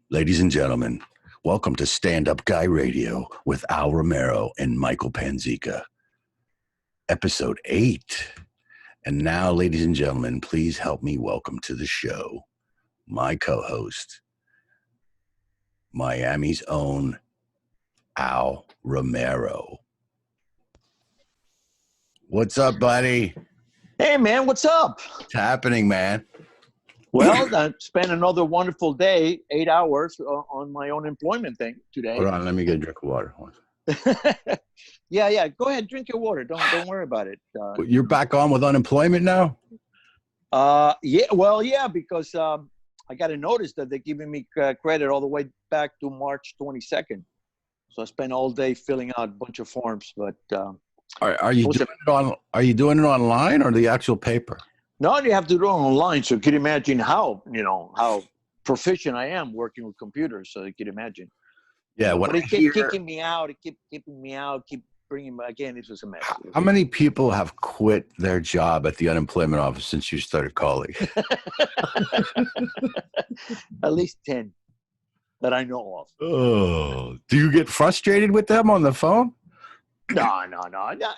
Ladies and gentlemen, welcome to Stand Up Guy Radio with Al Romero and Michael Panzeca. Episode 8. And now, ladies and gentlemen, please help me welcome to the show my co-host, Miami's own Al Romero. What's up, buddy? Hey, man, what's up? What's happening, man? Well, I spent another wonderful day, 8 hours on my own employment thing today. Hold on, let me get a drink of water. Yeah. Go ahead, drink your water. Don't worry about it. You're back on with unemployment now? Yeah, because I got a notice that they're giving me credit all the way back to March 22nd. So I spent all day filling out a bunch of forms. But are you doing it online or the actual paper? No, you have to do it online. So you can imagine how proficient I am working with computers. So you can imagine. Yeah. But it kept kicking me out. It kept keeping me out. Keep bringing me again. It was a mess. How many people have quit their job at the unemployment office since you started calling? At least 10 that I know of. Oh, do you get frustrated with them on the phone? No.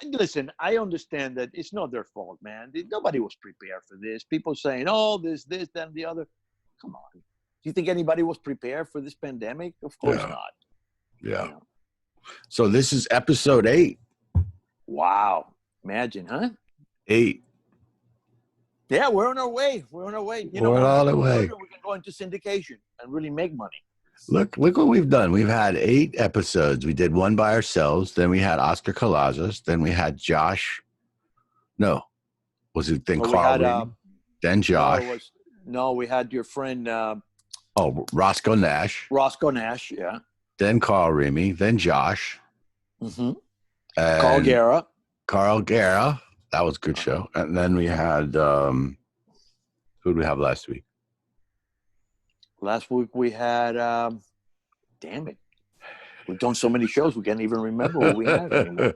Listen, I understand that it's not their fault, man. Nobody was prepared for this. People saying, oh, this, that, and the other. Come on. Do you think anybody was prepared for this pandemic? Of course not. Yeah. You know? So this is episode 8. Wow. Imagine, huh? 8. Yeah, we're on our way. We're on the way. We can go into syndication and really make money. Look what we've done. We've had 8 episodes. We did one by ourselves. Then we had Oscar Calazas. Then we had Josh. No. Was it then Carl? Then Josh. We had your friend. Roscoe Nash. Roscoe Nash, yeah. Then Carl Remy. Then Josh. Mm-hmm. Carl Guerra. Carl Guerra. That was a good show. And then we had, who did we have last week? Last week we had, damn it. We've done so many shows we can't even remember what we had anymore.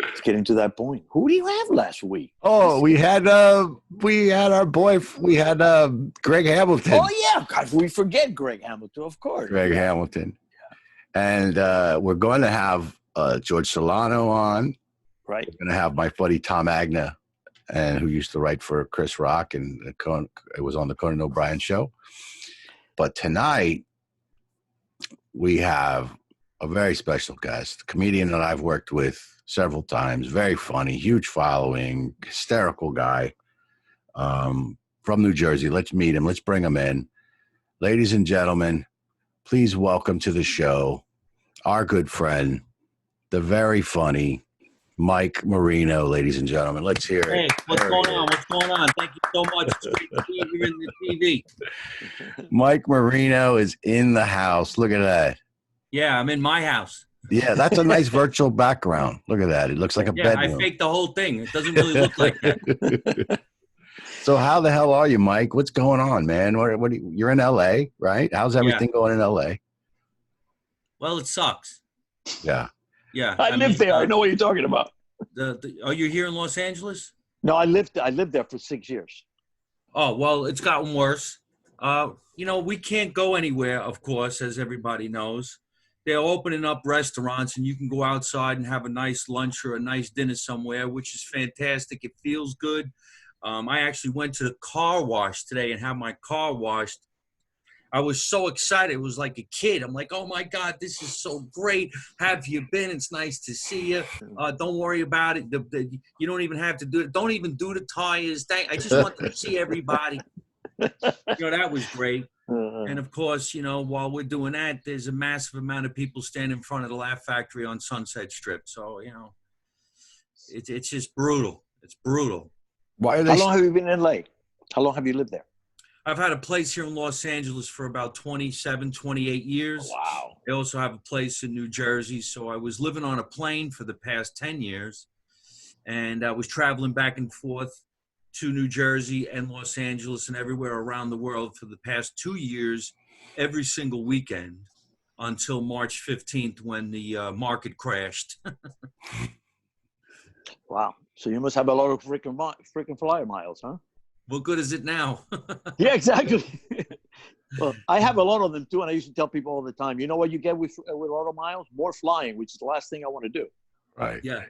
It's getting to that point. Who do you have last week? Oh, we had our boy. We had Greg Hamilton. Oh yeah, God, we forget Greg Hamilton, of course. Greg Hamilton, and we're going to have George Solano on. Right. We're going to have my buddy Tom Agna, and who used to write for Chris Rock, and it was on the Conan O'Brien show. But tonight we have a very special guest, a comedian that I've worked with several times, very funny, huge following, hysterical guy from New Jersey. Let's meet him. Let's bring him in. Ladies and gentlemen, please welcome to the show our good friend, the very funny Mike Marino, ladies and gentlemen. Let's hear it. Hey, what's going on? Thank you so much. It's great to be here in the TV. Mike Marino is in the house. Look at that. Yeah, I'm in my house. Yeah, that's a nice virtual background. Look at that. It looks like a bedroom. I faked the whole thing. It doesn't really look like that. So how the hell are you, Mike? What's going on, man? What you're in L.A., right? How's everything going in L.A.? Well, it sucks. Yeah. Yeah. I live there. I know what you're talking about. Are you here in Los Angeles? No, I lived there for 6 years. Oh, well, it's gotten worse. We can't go anywhere, of course, as everybody knows. They're opening up restaurants, and you can go outside and have a nice lunch or a nice dinner somewhere, which is fantastic. It feels good. I actually went to the car wash today and had my car washed. I was so excited. It was like a kid. I'm like, oh, my God, this is so great. Have you been? It's nice to see you. Don't worry about it. You don't even have to do it. Don't even do the tires. I just want to see everybody. That was great. And, of course, while we're doing that, there's a massive amount of people standing in front of the Laugh Factory on Sunset Strip. So, it's just brutal. It's brutal. How long have you been in LA? How long have you lived there? I've had a place here in Los Angeles for about 27, 28 years. Oh, wow. I also have a place in New Jersey. So I was living on a plane for the past 10 years. And I was traveling back and forth to New Jersey and Los Angeles and everywhere around the world for the past 2 years, every single weekend until March 15th when the market crashed. Wow. So you must have a lot of freaking flyer miles, huh? What good is it now? Yeah, exactly. Well, I have a lot of them too, and I used to tell people all the time, you know what you get with auto miles? More flying, which is the last thing I want to do. Right. Yeah.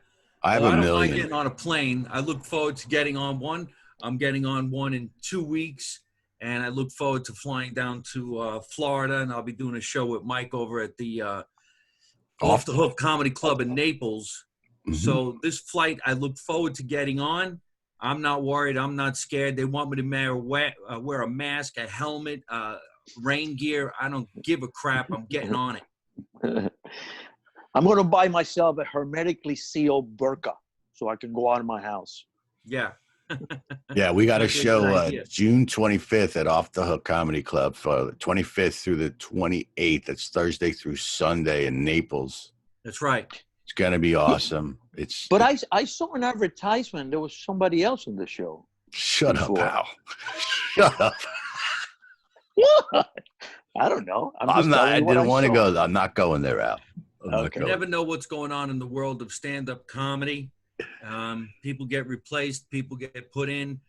I have Well, a I don't mind million. getting on a plane. I look forward to getting on one. I'm getting on one in 2 weeks, and I look forward to flying down to Florida, and I'll be doing a show with Mike over at the Off the Hook Comedy Club in Naples. Mhm. So this flight, I look forward to getting on. I'm not worried. I'm not scared. They want me to wear a mask, a helmet, rain gear. I don't give a crap. I'm getting on it. I'm going to buy myself a hermetically sealed burqa so I can go out of my house. Yeah. Yeah, we got a Might be a show good idea. June 25th at Off the Hook Comedy Club for the 25th through the 28th. That's Thursday through Sunday in Naples. That's right. It's going to be awesome. But I saw an advertisement. There was somebody else on the show. Shut before. up, Al. Shut up. What? I don't know. I didn't want to go. I'm not going there, Al. Okay. You never know what's going on in the world of stand-up comedy. People get replaced. People get put in.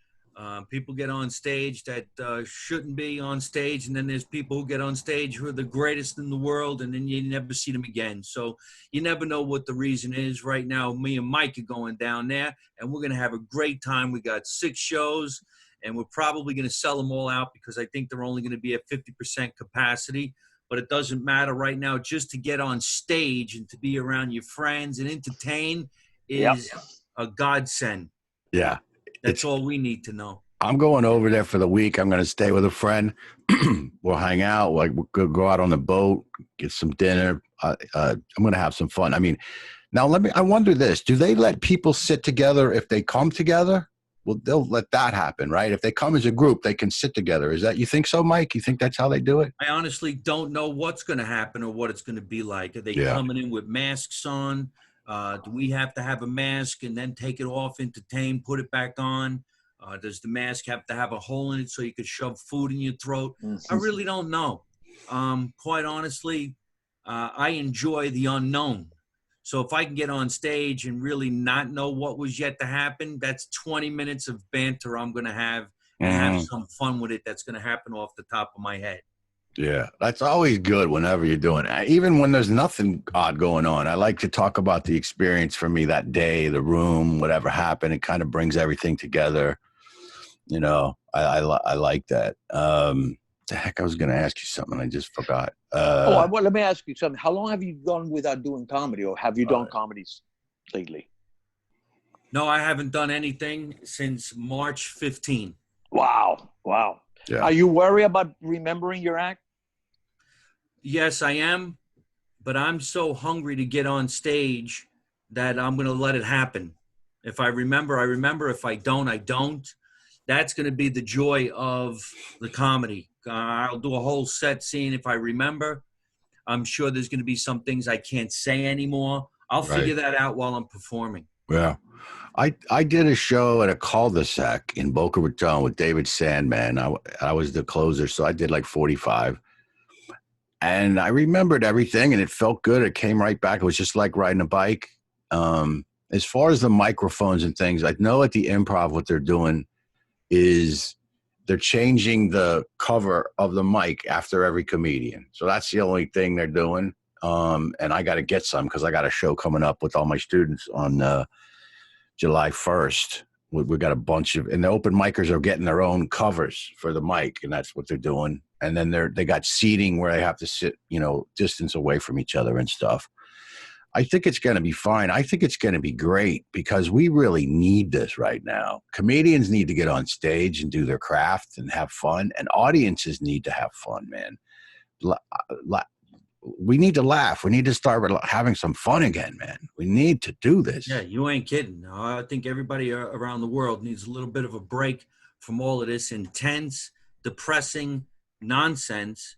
People get on stage that shouldn't be on stage. And then there's people who get on stage who are the greatest in the world, and then you never see them again. So you never know what the reason is. Right now, me and Mike are going down there, and we're going to have a great time. We got 6 shows, and we're probably going to sell them all out because I think they're only going to be at 50% capacity. But it doesn't matter right now. Just to get on stage and to be around your friends and entertain is a godsend. Yeah. That's all we need to know. I'm going over there for the week. I'm going to stay with a friend. We'll hang out. Like we'll go out on the boat, get some dinner. I'm going to have some fun. I mean, now I wonder this. Do they let people sit together if they come together? Well, they'll let that happen, right? If they come as a group, they can sit together. You think so, Mike? You think that's how they do it? I honestly don't know what's going to happen or what it's going to be like. Are they coming in with masks on? Do we have to have a mask and then take it off, entertain, put it back on? Does the mask have to have a hole in it so you could shove food in your throat? I really don't know. Quite honestly, I enjoy the unknown. So if I can get on stage and really not know what was yet to happen, that's 20 minutes of banter I'm going to have and have some fun with it. That's going to happen off the top of my head. Yeah, that's always good whenever you're doing it. Even when there's nothing odd going on. I like to talk about the experience for me that day, the room, whatever happened. It kind of brings everything together. You know, I like that. The heck, I was going to ask you something. I just forgot. Well, let me ask you something. How long have you gone without doing comedy, or have you done comedies lately? No, I haven't done anything since March 15. Wow. Yeah. Are you worried about remembering your act? Yes, I am. But I'm so hungry to get on stage that I'm going to let it happen. If I remember, I remember. If I don't, I don't. That's going to be the joy of the comedy. I'll do a whole set scene if I remember. I'm sure there's going to be some things I can't say anymore. I'll figure that out while I'm performing. Yeah. I did a show at a cul-de-sac in Boca Raton with David Sandman. I was the closer, so I did like 45. And I remembered everything, and it felt good. It came right back. It was just like riding a bike. As far as the microphones and things, I know at the Improv what they're doing is they're changing the cover of the mic after every comedian. So that's the only thing they're doing. And I got to get some because I got a show coming up with all my students on July 1st. We got a bunch of, and the open micers are getting their own covers for the mic, and that's what they're doing. And then they got seating where they have to sit, distance away from each other and stuff. I think it's going to be fine. I think it's going to be great because we really need this right now. Comedians need to get on stage and do their craft and have fun, and audiences need to have fun, man. We need to laugh. We need to start having some fun again, man. We need to do this. Yeah, you ain't kidding. I think everybody around the world needs a little bit of a break from all of this intense, depressing nonsense.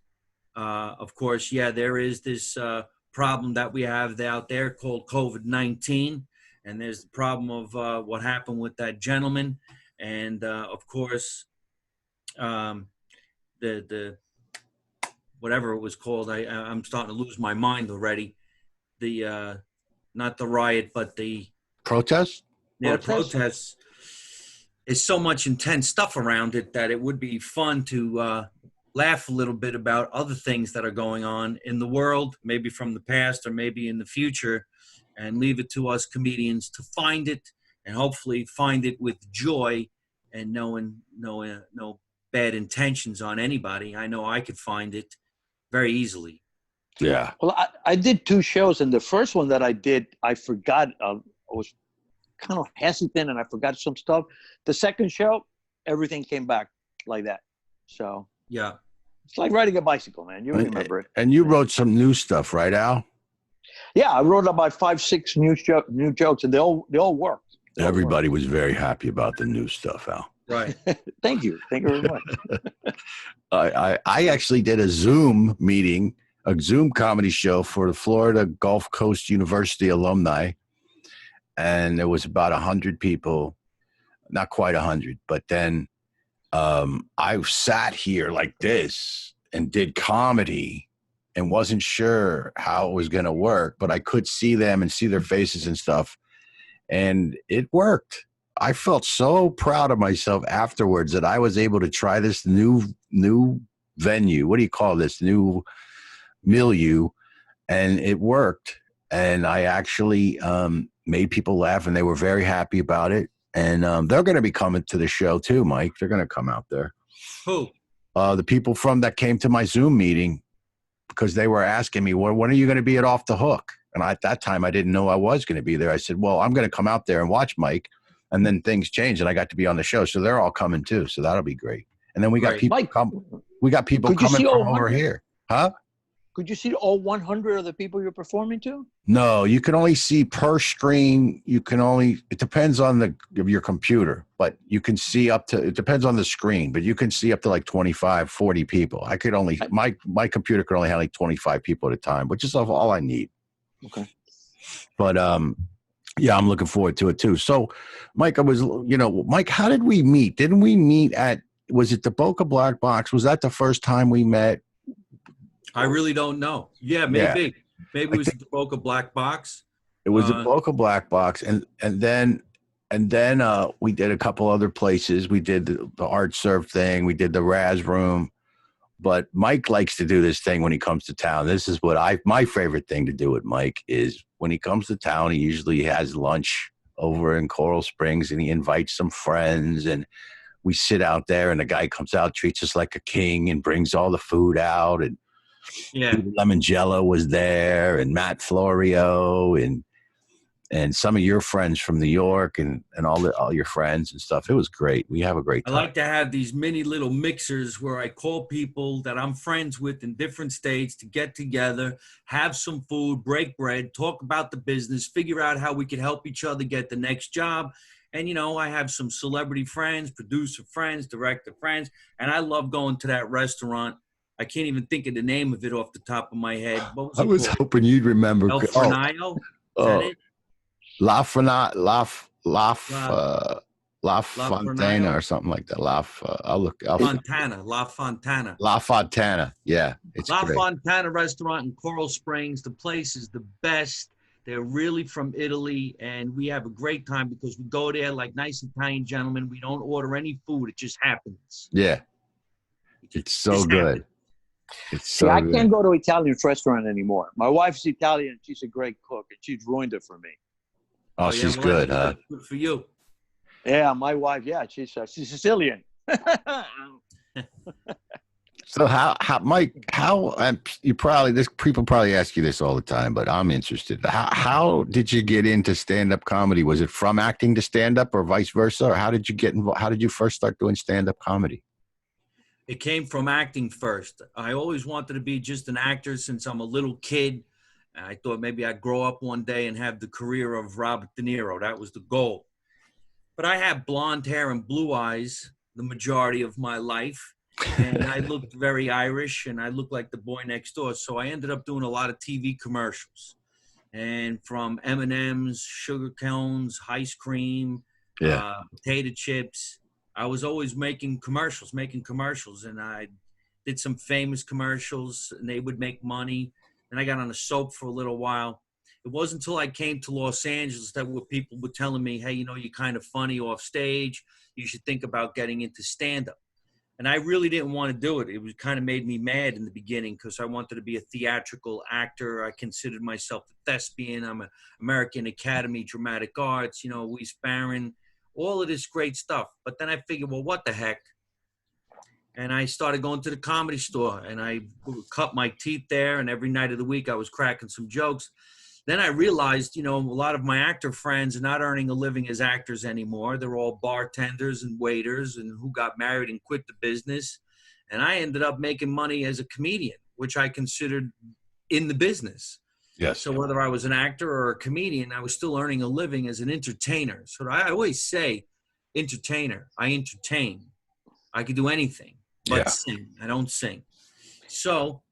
Of course, there is this problem that we have out there called COVID-19. And there's the problem of what happened with that gentleman. And, of course, the whatever it was called, I'm starting to lose my mind already. The not the riot, but the protest. Yeah, the protests. Is so much intense stuff around it that it would be fun to laugh a little bit about other things that are going on in the world, maybe from the past or maybe in the future, and leave it to us comedians to find it and hopefully find it with joy and no bad intentions on anybody. I know I could find it very easily. Yeah. Well, I did 2 shows, and the first one that I did, I forgot. I was kind of hesitant, and I forgot some stuff. The second show, everything came back like that. So Yeah. it's like riding a bicycle, man. You remember it. And you wrote some new stuff, right, Al? Yeah, I wrote about 5, 6 new jokes, and they all worked. Everybody was very happy about the new stuff, Al. Right. Thank you very much. I actually did a Zoom meeting, a Zoom comedy show for the Florida Gulf Coast University alumni. And there was about 100 people, not quite 100, but then I sat here like this and did comedy and wasn't sure how it was going to work, but I could see them and see their faces and stuff. And it worked. I felt so proud of myself afterwards that I was able to try this new venue. What do you call this? New milieu. And it worked. And I actually made people laugh, and they were very happy about it. And they're going to be coming to the show too, Mike. They're going to come out there. Who? The people that came to my Zoom meeting, because they were asking me, well, when are you going to be at Off the Hook? And at that time, I didn't know I was going to be there. I said, well, I'm going to come out there and watch Mike. And then things changed, and I got to be on the show. So they're all coming too. So that'll be great. And then we got people coming from over here. Huh? Could you see all 100 of the people you're performing to? No, you can only see per screen. It depends on your computer, but you can see it depends on the screen, but you can see up to like 25, 40 people. My computer could only have like 25 people at a time, which is all I need. Okay. But, yeah, I'm looking forward to it too. So, Mike, Mike, how did we meet? Didn't we meet was it the Boca Black Box? Was that the first time we met? I really don't know. Yeah, maybe. Yeah. Maybe it was the Boca Black Box. It was the Boca Black Box. And then we did a couple other places. We did the Art Serve thing. We did the Raz Room. But Mike likes to do this thing when he comes to town. This is my favorite thing to do with Mike is when he comes to town, he usually has lunch over in Coral Springs, and he invites some friends, and we sit out there, and the guy comes out, treats us like a king, and brings all the food out. And yeah, Lemon Jello was there, and Matt Florio, and some of your friends from New York, and all your friends and stuff. It was great. We have a great time. I like to have these mini little mixers where I call people that I'm friends with in different states to get together, have some food, break bread, talk about the business, figure out how we could help each other get the next job. And, I have some celebrity friends, producer friends, director friends, and I love going to that restaurant. I can't even think of the name of it off the top of my head. I was hoping you'd remember. El Fornaio? Is that it? La Fontana or something like that. La Fontana. Yeah, it's great. Fontana restaurant in Coral Springs. The place is the best. They're really from Italy, and we have a great time because we go there like nice Italian gentlemen. We don't order any food. It just happens. Yeah. It's so good. It's so I good. can't go to Italian restaurant anymore. My wife's Italian. She's a great cook, and she's ruined it for me. Oh, she's good, huh? Good for you. Yeah, my wife. Yeah, she's Sicilian. So how Mike? People probably ask you this all the time, but I'm interested. How did you get into stand-up comedy? Was it from acting to stand-up, or vice versa? Or how did you get involved? How did you first start doing stand-up comedy? It came from acting first. I always wanted to be just an actor since I'm a little kid. I thought maybe I'd grow up one day and have the career of Robert De Niro. That was the goal. But I had blonde hair and blue eyes the majority of my life. And I looked very Irish, and I looked like the boy next door. So I ended up doing a lot of TV commercials. And from M&M's, sugar cones, ice cream, potato chips. I was always making commercials. And I did some famous commercials, and they would make money. And I got on a soap for a little while. It wasn't until I came to Los Angeles that people were telling me, hey, you're kind of funny off stage. You should think about getting into stand-up. And I really didn't want to do it. It was kind of made me mad in the beginning because I wanted to be a theatrical actor. I considered myself a thespian. I'm an American Academy Dramatic Arts, Weiss Baron, all of this great stuff. But then I figured, well, what the heck? And I started going to the Comedy Store, and I cut my teeth there. And every night of the week, I was cracking some jokes. Then I realized, a lot of my actor friends are not earning a living as actors anymore. They're all bartenders and waiters and who got married and quit the business. And I ended up making money as a comedian, which I considered in the business. Yes. So whether I was an actor or a comedian, I was still earning a living as an entertainer. So I always say entertainer. I entertain. I could do anything but sing. I don't sing. So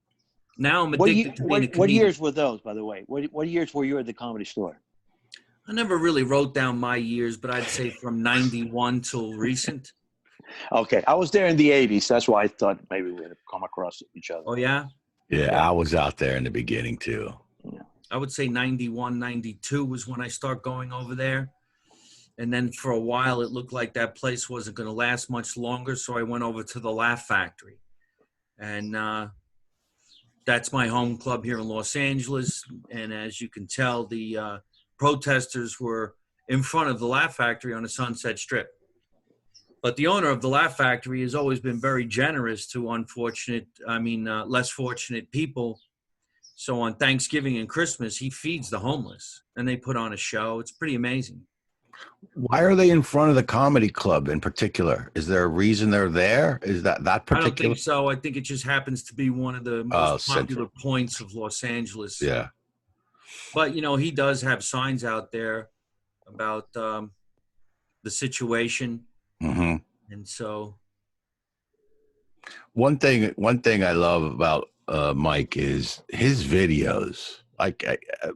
now I'm addicted to being a comedian. What years were those, by the way? What years were you at the Comedy Store? I never really wrote down my years, but I'd say from 91 till recent. Okay. I was there in the 80s. That's why I thought maybe we'd come across each other. Oh, yeah? Yeah, I was out there in the beginning, too. Yeah. I would say 91, 92 was when I started going over there. And then for a while, it looked like that place wasn't going to last much longer, so I went over to the Laugh Factory. And that's my home club here in Los Angeles. And as you can tell, the protesters were in front of the Laugh Factory on the Sunset Strip. But the owner of the Laugh Factory has always been very generous to less fortunate people. So on Thanksgiving and Christmas, he feeds the homeless, and they put on a show. It's pretty amazing. Why are they in front of the comedy club in particular? Is there a reason they're there? Is that particular? I don't think so. I think it just happens to be one of the most popular points of Los Angeles. Yeah. But, he does have signs out there about the situation. Mm-hmm. And so. One thing I love about Mike is his videos.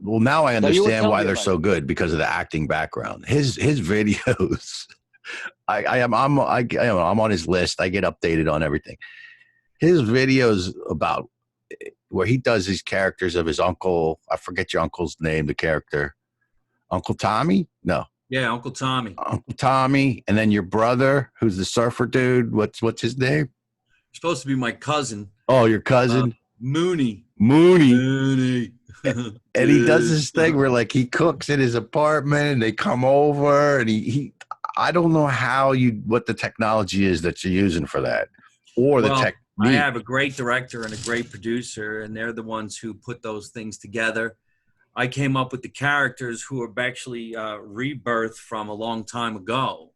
Now I understand why they're so good because of the acting background. His videos, I'm on his list. I get updated on everything. His videos about where he does these characters of his uncle. I forget your uncle's name. The character, Uncle Tommy. No. Yeah, Uncle Tommy. Uncle Tommy, and then your brother, who's the surfer dude. What's his name? Supposed to be my cousin. Oh, your cousin. Mooney. And he does this thing where he cooks in his apartment and they come over and he I don't know what the technology is that you're using for that or the technique. I have a great director and a great producer, and they're the ones who put those things together. I came up with the characters who are actually rebirthed from a long time ago.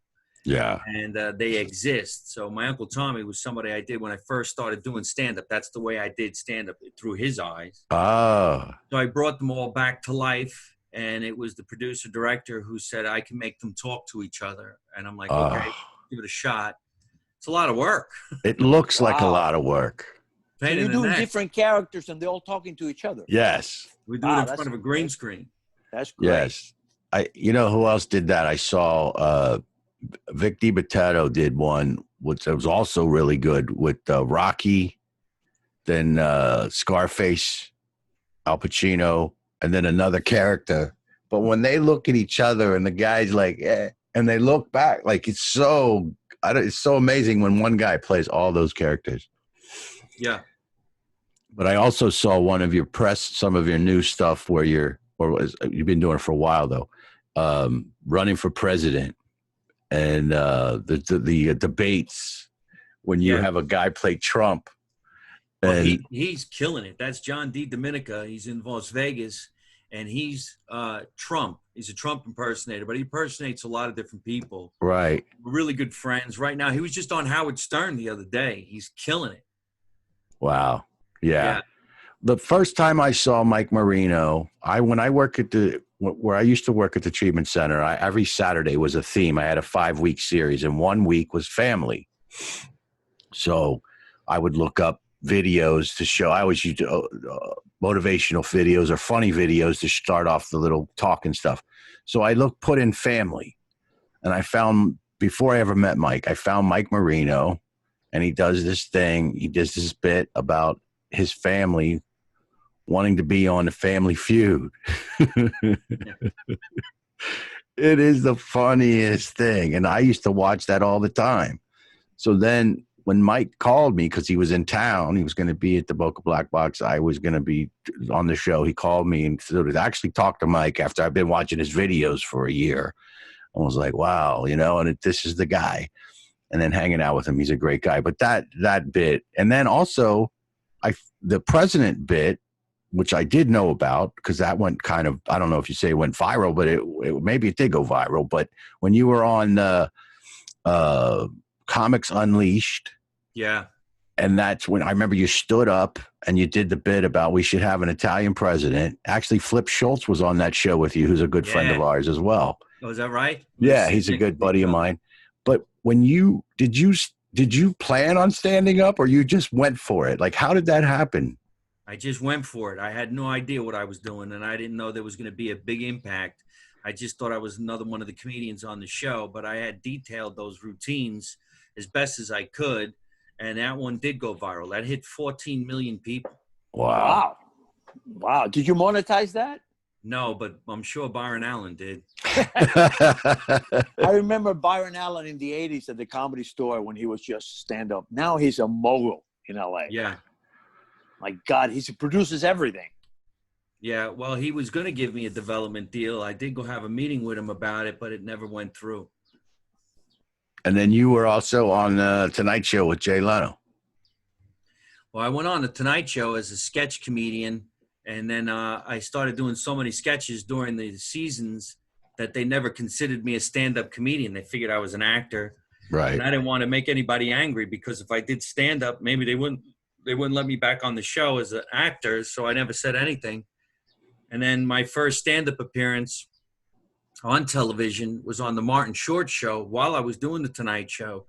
Yeah. And they exist. So my Uncle Tommy was somebody I did when I first started doing stand-up. That's the way I did stand-up, through his eyes. Oh. So I brought them all back to life, and it was the producer-director who said, I can make them talk to each other. And I'm like, okay, give it a shot. It's a lot of work. It looks like a lot of work. So you're doing different characters, and they're all talking to each other. Yes. We do it in front of a green screen. That's great. Yes. Who else did that? I saw Vic DiBattista did one, which was also really good with Rocky, then Scarface, Al Pacino, and then another character. But when they look at each other and the guy's and they look back, it's so amazing when one guy plays all those characters. Yeah. But I also saw some of your new stuff where you've been doing it for a while though, running for president. And the debates when you have a guy play Trump. And he's killing it. That's John D. Dominica. He's in Las Vegas, and he's Trump. He's a Trump impersonator, but he impersonates a lot of different people. Right. We're really good friends right now. He was just on Howard Stern the other day. He's killing it. Wow. Yeah. The first time I saw Mike Marino, when I work where I used to work at the treatment center, every Saturday was a theme. I had a 5-week series, and 1 week was family. So I would look up videos to show. I always used motivational videos or funny videos to start off the little talking stuff. So I put in family, and I found, before I ever met Mike, I found Mike Marino, and he does this thing. He does this bit about his family wanting to be on the Family Feud. It is the funniest thing. And I used to watch that all the time. So then when Mike called me, because he was in town, he was going to be at the Boca Black Box. I was going to be on the show. He called me and sort of actually talked to Mike after I've been watching his videos for a year. I was like, wow, and this is the guy. And then hanging out with him, he's a great guy. But that bit, and then also the president bit, which I did know about, because that went kind of, I don't know if you say it went viral, but maybe it did go viral. But when you were on Comics Unleashed, yeah, and that's when I remember you stood up and you did the bit about we should have an Italian president. Actually, Flip Schultz was on that show with you, who's a good friend of ours as well. Oh, is that right? Yeah, he's a good buddy of mine. But when did you plan on standing up, or you just went for it? Like, how did that happen? I just went for it. I had no idea what I was doing, and I didn't know there was going to be a big impact. I just thought I was another one of the comedians on the show, but I had detailed those routines as best as I could, and that one did go viral. That hit 14 million people. Wow. Did you monetize that? No, but I'm sure Byron Allen did. I remember Byron Allen in the 80s at the Comedy Store when he was just stand-up. Now he's a mogul in L.A. Yeah. My God, he produces everything. Yeah, well, he was going to give me a development deal. I did go have a meeting with him about it, but it never went through. And then you were also on the Tonight Show with Jay Leno. Well, I went on the Tonight Show as a sketch comedian, and then I started doing so many sketches during the seasons that they never considered me a stand-up comedian. They figured I was an actor. Right. And I didn't want to make anybody angry, because if I did stand-up, maybe they wouldn't let me back on the show as an actor, so I never said anything. And then my first stand-up appearance on television was on the Martin Short Show while I was doing the Tonight Show.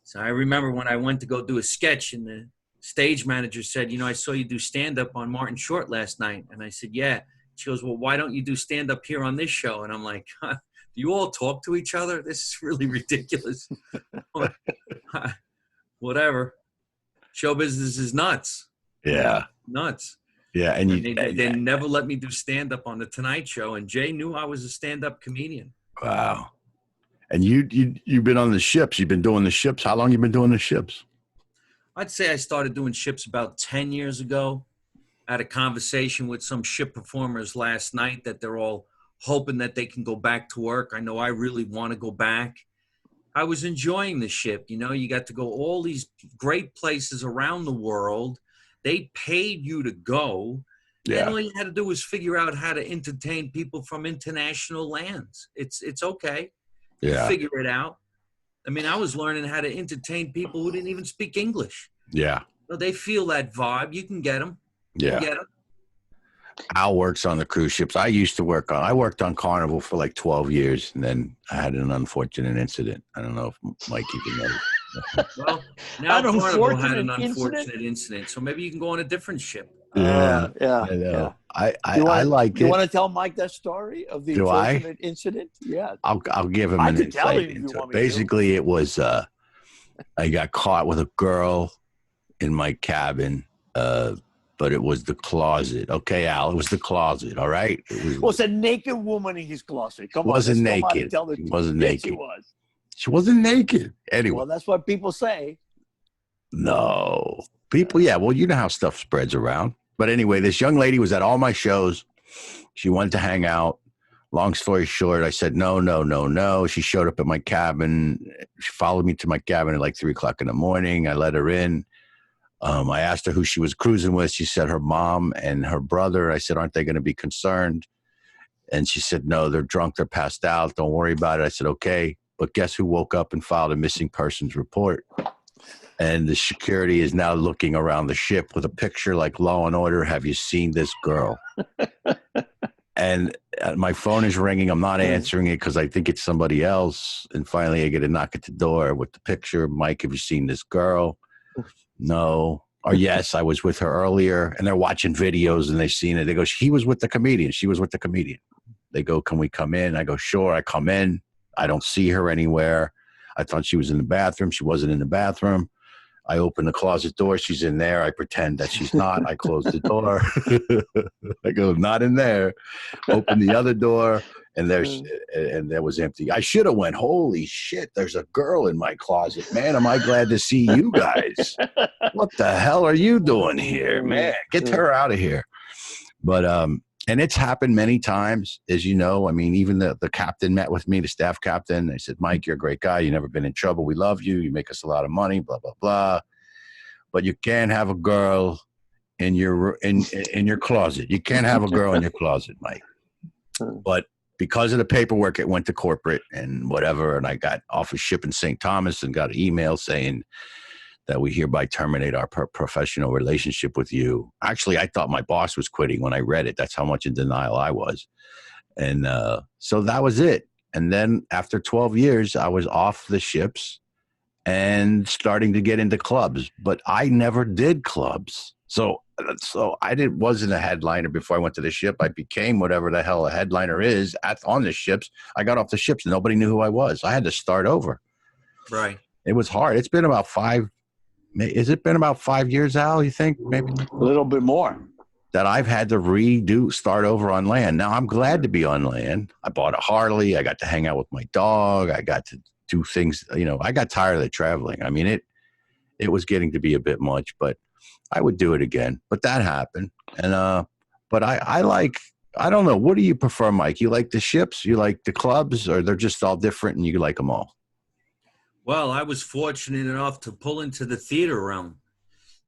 So I remember when I went to go do a sketch, and the stage manager said, I saw you do stand-up on Martin Short last night. And I said, yeah. She goes, well, why don't you do stand-up here on this show? And I'm like, do you all talk to each other? This is really ridiculous. Whatever. Show business is nuts. Yeah. Nuts. Yeah. And they never let me do stand-up on the Tonight Show. And Jay knew I was a stand-up comedian. Wow. And you've been on the ships. You've been doing the ships. How long you been doing the ships? I'd say I started doing ships about 10 years ago. I had a conversation with some ship performers last night that they're all hoping that they can go back to work. I know I really want to go back. I was enjoying the ship. You got to go all these great places around the world. They paid you to go. Yeah. And all you had to do was figure out how to entertain people from international lands. It's okay. Yeah. Figure it out. I mean, I was learning how to entertain people who didn't even speak English. Yeah. So they feel that vibe. You can get them. Yeah. Get them. Al works on the cruise ships. I worked on Carnival for like 12 years, and then I had an unfortunate incident. I don't know if Mike even knows. Well, now Carnival had an unfortunate incident, so maybe you can go on a different ship. Yeah. I like it. You want to tell Mike that story of the unfortunate incident? Yeah. I'll give him an insight into it. Basically, it was I got caught with a girl in my cabin, but it was the closet. Okay, Al, it was the closet, all right? It was a naked woman in his closet. Come on. Wasn't naked. She wasn't naked. She was. She wasn't naked. Anyway. Well, that's what people say. No. People, yeah, well, you know how stuff spreads around. But anyway, this young lady was at all my shows. She wanted to hang out. Long story short, I said, no. She showed up at my cabin. She followed me to my cabin at like 3 o'clock in the morning. I let her in. I asked her who she was cruising with. She said her mom and her brother. I said, aren't they going to be concerned? And she said, no, they're drunk. They're passed out. Don't worry about it. I said, okay. But guess who woke up and filed a missing persons report? And the security is now looking around the ship with a picture like Law and Order. Have you seen this girl? And my phone is ringing. I'm not answering it because I think it's somebody else. And finally, I get a knock at the door with the picture. Mike, have you seen this girl? No. Or yes, I was with her earlier. And they're watching videos and they've seen it. They go, he was with the comedian. She was with the comedian. They go, can we come in? I go, sure. I come in. I don't see her anywhere. I thought she was in the bathroom. She wasn't in the bathroom. I open the closet door. She's in there. I pretend that she's not. I close the door. I go, not in there. Open the other door. and there was empty. I should have went, holy shit, there's a girl in my closet. Man, am I glad to see you guys. What the hell are you doing here, man? Get her out of here. But and it's happened many times, as you know. I mean, even the captain met with me, the staff captain. They said, Mike, you're a great guy. You've never been in trouble. We love you. You make us a lot of money, blah, blah, blah. But you can't have a girl in your closet. You can't have a girl in your closet, Mike. But because of the paperwork, it went to corporate and whatever. And I got off a ship in St. Thomas and got an email saying that we hereby terminate our professional relationship with you. Actually, I thought my boss was quitting when I read it. That's how much in denial I was. And so that was it. And then after 12 years, I was off the ships and starting to get into clubs. But I never did clubs. So I wasn't a headliner before I went to the ship. I became whatever the hell a headliner is on the ships. I got off the ships. Nobody knew who I was. I had to start over. Right. It was hard. It's been about 5 years, Al, you think? Maybe a little bit more. That I've had to start over on land. Now, I'm glad to be on land. I bought a Harley. I got to hang out with my dog. I got to do things. I got tired of the traveling. I mean, it was getting to be a bit much, but I would do it again. But that happened. And but I don't know. What do you prefer, Mike? You like the ships? You like the clubs? Or they're just all different and you like them all? Well, I was fortunate enough to pull into the theater realm.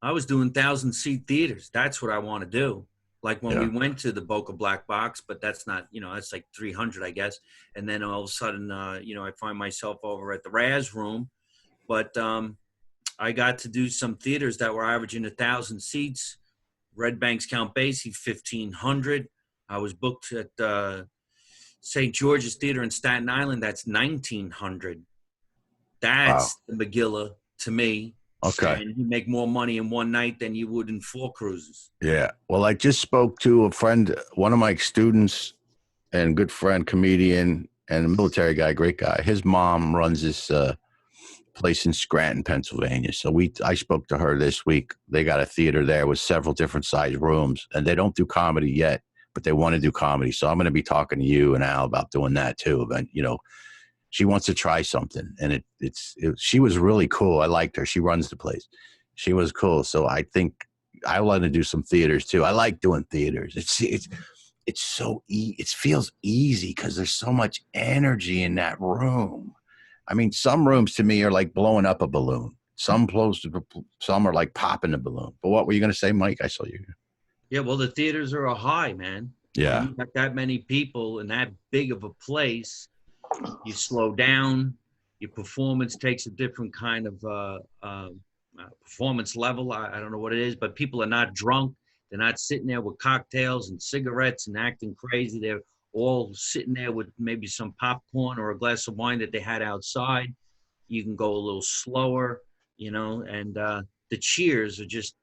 I was doing 1,000-seat theaters. That's what I want to do. Like when we went to the Boca Black Box, but that's not, that's like 300, I guess. And then all of a sudden, I find myself over at the Raz Room. But I got to do some theaters that were averaging 1,000 seats. Red Bank's Count Basie, 1,500. I was booked at St. George's Theater in Staten Island. That's 1,900. That's the Megillah to me. Okay. And you make more money in one night than you would in 4 cruises. Yeah. Well, I just spoke to a friend, one of my students and good friend, comedian and a military guy, great guy. His mom runs this place in Scranton, Pennsylvania. So I spoke to her this week. They got a theater there with several different size rooms, and they don't do comedy yet, but they want to do comedy. So I'm going to be talking to you and Al about doing that too. But, she wants to try something, and she was really cool. I liked her. She runs the place. She was cool. So I think I want to do some theaters too. I like doing theaters. It's so it feels easy because there's so much energy in that room. I mean, some rooms to me are like blowing up a balloon. Some are like popping a balloon. But what were you going to say, Mike? I saw you. Yeah, well, the theaters are a high, man. Yeah. When you got that many people in that big of a place, you slow down. Your performance takes a different kind of performance level. I don't know what it is, but people are not drunk. They're not sitting there with cocktails and cigarettes and acting crazy. They're all sitting there with maybe some popcorn or a glass of wine that they had outside. You can go a little slower, and the cheers are just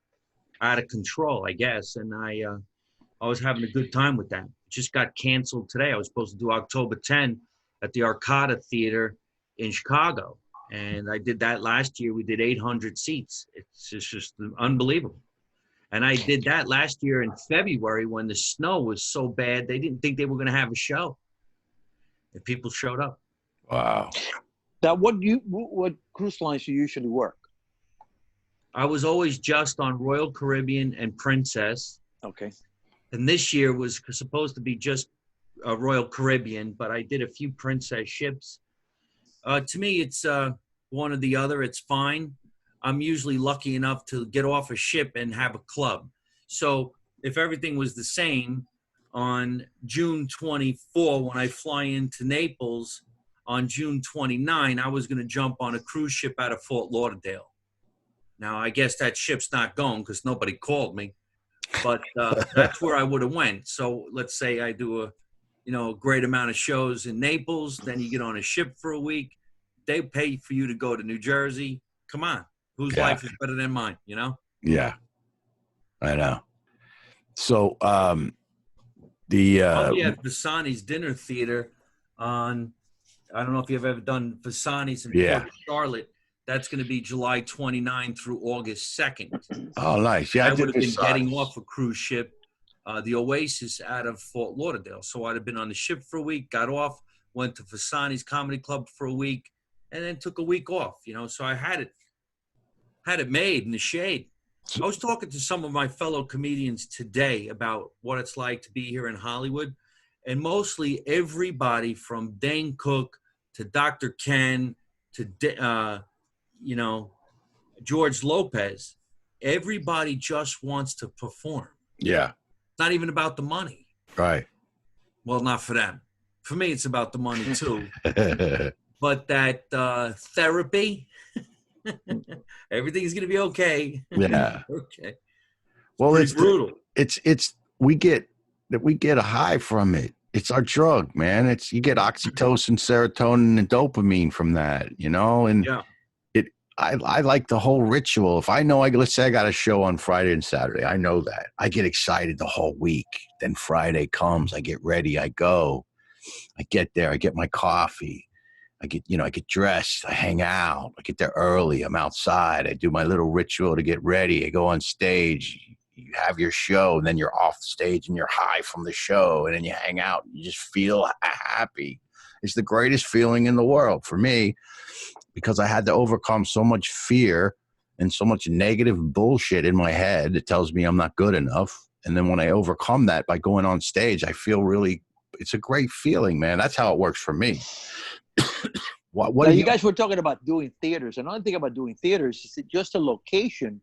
out of control, I guess. And I was having a good time with that. It just got canceled today. I was supposed to do October 10 at the Arcada Theater in Chicago. And I did that last year. We did 800 seats. It's just unbelievable. And I did that last year in February when the snow was so bad, they didn't think they were going to have a show. And people showed up. Wow. Now, what cruise lines you usually work? I was always just on Royal Caribbean and Princess. Okay. And this year was supposed to be just Royal Caribbean, but I did a few Princess ships. To me, it's one or the other. It's fine. I'm usually lucky enough to get off a ship and have a club. So if everything was the same, on June 24, when I fly into Naples, on June 29, I was going to jump on a cruise ship out of Fort Lauderdale. Now, I guess that ship's not going because nobody called me, but that's where I would have went. So let's say I do a great amount of shows in Naples, then you get on a ship for a week. They pay for you to go to New Jersey. Come on. Whose life is better than mine, Yeah, I know. So I'll be at Visani's Dinner Theater on, I don't know if you've ever done Visani's in Port Charlotte. That's going to be July 29 through August 2nd. Oh, nice. Yeah, I would have been getting off a cruise ship the Oasis out of Fort Lauderdale. So I'd have been on the ship for a week, got off, went to Fasani's Comedy Club for a week, and then took a week off, you know. So I had it made in the shade. I was talking to some of my fellow comedians today about what it's like to be here in Hollywood, and mostly everybody from Dane Cook to Dr. Ken to, you know, George Lopez, everybody just wants to perform. Yeah. It's not even about the money. Right. Well, not for them. For me, it's about the money too. But that therapy, everything's gonna be okay. Yeah. Okay. Well, it's brutal. We get a high from it. It's our drug, man. You get oxytocin, serotonin, and dopamine from that, you know. And yeah. I like the whole ritual. If I know, let's say I got a show on Friday and Saturday, I know that. I get excited the whole week. Then Friday comes, I get ready, I go. I get there, I get my coffee. I get dressed, I hang out. I get there early, I'm outside. I do my little ritual to get ready. I go on stage. You have your show, and then you're off stage and you're high from the show, and then you hang out. And you just feel happy. It's the greatest feeling in the world for me, because I had to overcome so much fear and so much negative bullshit in my head that tells me I'm not good enough. And then when I overcome that by going on stage, I feel it's a great feeling, man. That's how it works for me. What now, you guys were talking about doing theaters. Another thing about doing theaters is that just a location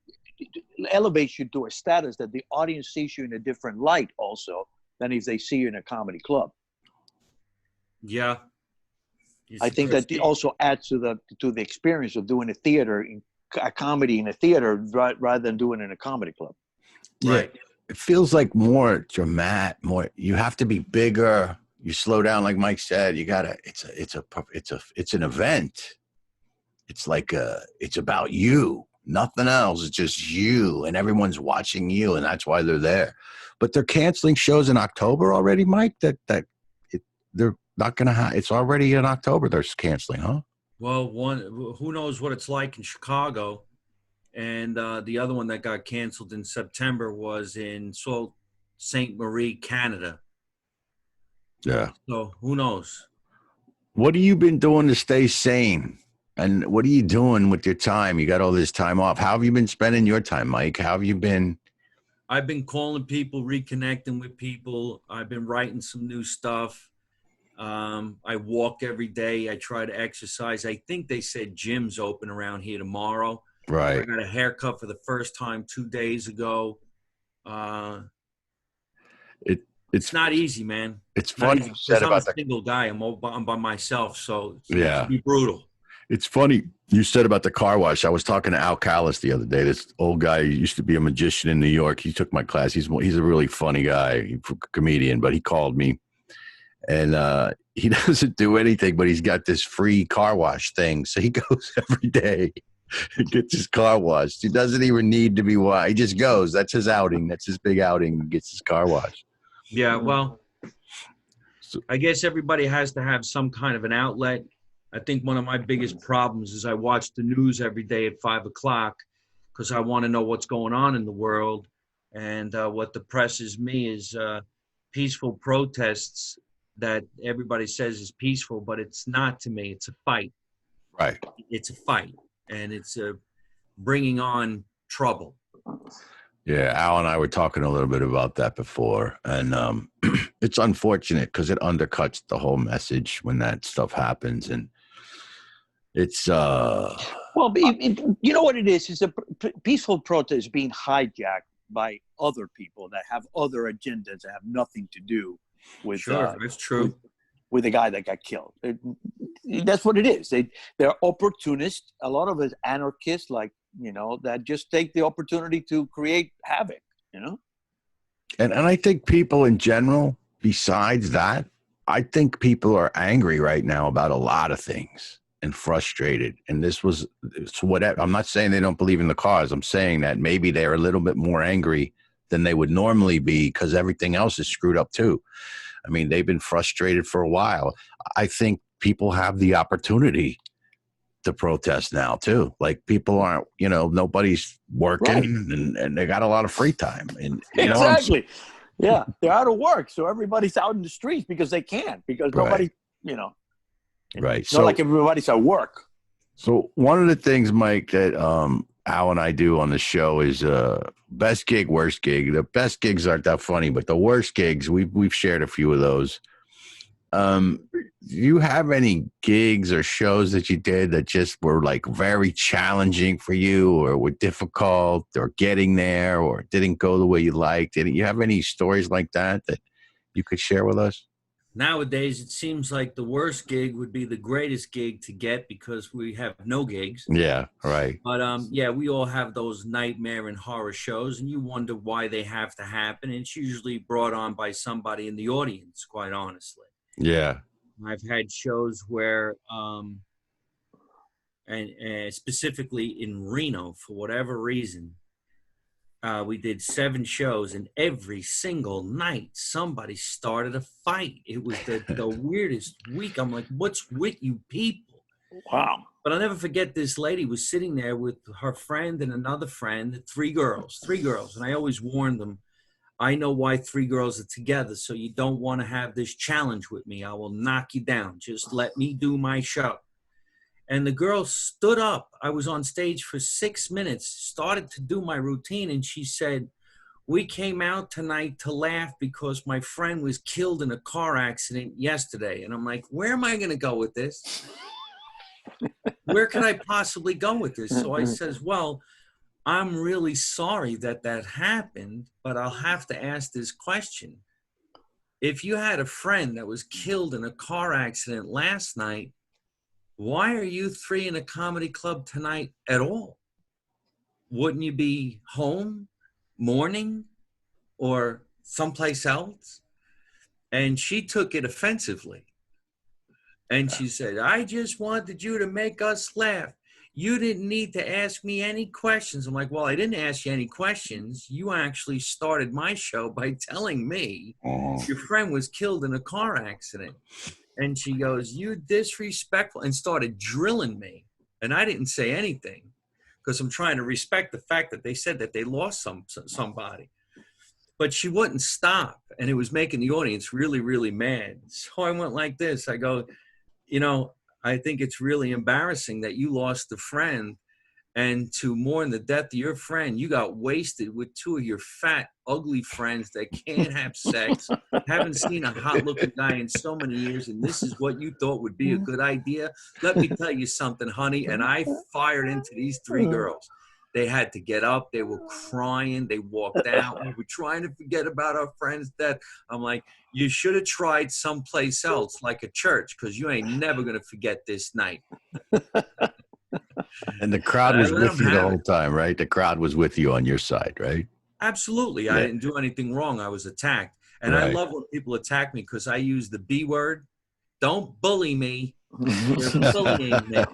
elevates you to a status that the audience sees you in a different light also than if they see you in a comedy club. Yeah. I think that also adds to the experience of doing a comedy in a theater rather than doing it in a comedy club. Right. Yeah. It feels like more dramatic, you have to be bigger. You slow down, like Mike said. You gotta. It's an event. It's like it's about you, nothing else. It's just you, and everyone's watching you, and that's why they're there. But they're canceling shows in October already, Mike. They're not gonna. It's already in October. They're canceling, huh? Well, who knows what it's like in Chicago, and the other one that got canceled in September was in Sault Ste. Marie, Canada. Yeah. So who knows? What have you been doing to stay sane? And what are you doing with your time? You got all this time off. How have you been spending your time, Mike? How have you been? I've been calling people, reconnecting with people. I've been writing some new stuff. I walk every day. I try to exercise. I think they said gym's open around here tomorrow. Right. I got a haircut for the first time 2 days ago. It's not easy, man. It's funny you said about I'm a single guy. I'm by myself, so it can be brutal. It's funny you said about the car wash. I was talking to Al Callis the other day. This old guy used to be a magician in New York. He took my class. He's a really funny guy, he's a comedian, but he called me. And he doesn't do anything, but he's got this free car wash thing. So he goes every day and gets his car washed. He doesn't even need to be washed. He just goes. That's his outing. That's his big outing. He gets his car washed. Yeah, well, I guess everybody has to have some kind of an outlet. I think one of my biggest problems is I watch the news every day at 5 o'clock because I want to know what's going on in the world. And what depresses me is peaceful protests that everybody says is peaceful, but it's not to me. It's a fight. Right. It's a fight, and it's bringing on trouble. Yeah, Al and I were talking a little bit about that before, and it's unfortunate because it undercuts the whole message when that stuff happens, and it's well, you know what it is? It's a peaceful protest being hijacked by other people that have other agendas that have nothing to do with. Sure, that's true. With the guy that got killed, that's what it is. They're opportunists. A lot of us anarchists, like. That just take the opportunity to create havoc, And I think people in general, besides that, I think people are angry right now about a lot of things and frustrated. And it's whatever. I'm not saying they don't believe in the cause. I'm saying that maybe they're a little bit more angry than they would normally be because everything else is screwed up too. I mean, they've been frustrated for a while. I think people have the opportunity to protest now too. Like people aren't, nobody's working, right. and they got a lot of free time. And exactly. Yeah, they're out of work, so everybody's out in the streets because they can't, because nobody, Right. It's not like everybody's at work. So one of the things, Mike, that Al and I do on the show is best gig, worst gig. The best gigs aren't that funny, but the worst gigs, we've shared a few of those. Do you have any gigs or shows that you did that just were like very challenging for you, or were difficult, or getting there, or didn't go the way you liked? Did you have any stories like that you could share with us? Nowadays, it seems like the worst gig would be the greatest gig to get because we have no gigs. Yeah, right. But yeah, we all have those nightmare and horror shows, and you wonder why they have to happen. And it's usually brought on by somebody in the audience, quite honestly. Yeah. I've had shows where, and specifically in Reno, for whatever reason, we did 7 shows, and every single night somebody started a fight. It was the weirdest week. I'm like, what's with you people? Wow. But I'll never forget, this lady was sitting there with her friend and another friend, 3 girls. And I always warned them, I know why 3 girls are together, so you don't want to have this challenge with me. I will knock you down. Just let me do my show. And the girl stood up. I was on stage for 6 minutes, started to do my routine, and she said, we came out tonight to laugh because my friend was killed in a car accident yesterday. And I'm like, where am I going to go with this? Where can I possibly go with this? So I says, well, I'm really sorry that happened, but I'll have to ask this question. If you had a friend that was killed in a car accident last night, why are you 3 in a comedy club tonight at all? Wouldn't you be home, mourning, or someplace else? And she took it offensively. And she said, I just wanted you to make us laugh. You didn't need to ask me any questions. I'm like, well, I didn't ask you any questions. You actually started my show by telling me your friend was killed in a car accident. And she goes, you disrespectful, and started drilling me. And I didn't say anything because I'm trying to respect the fact that they said that they lost somebody. But she wouldn't stop, and it was making the audience really, really mad. So I went like this. I go, I think it's really embarrassing that you lost a friend, and to mourn the death of your friend, you got wasted with 2 of your fat, ugly friends that can't have sex, haven't seen a hot-looking guy in so many years, and this is what you thought would be a good idea? Let me tell you something, honey, and I fired into these 3 girls. They had to get up. They were crying. They walked out. We were trying to forget about our friend's death. I'm like, you should have tried someplace else, like a church, because you ain't never going to forget this night. And the crowd was with you the whole time, right? The crowd was with you on your side, right? Absolutely. Yeah. I didn't do anything wrong. I was attacked. And I love when people attack me because I use the B word. Don't bully me. You're bullying me.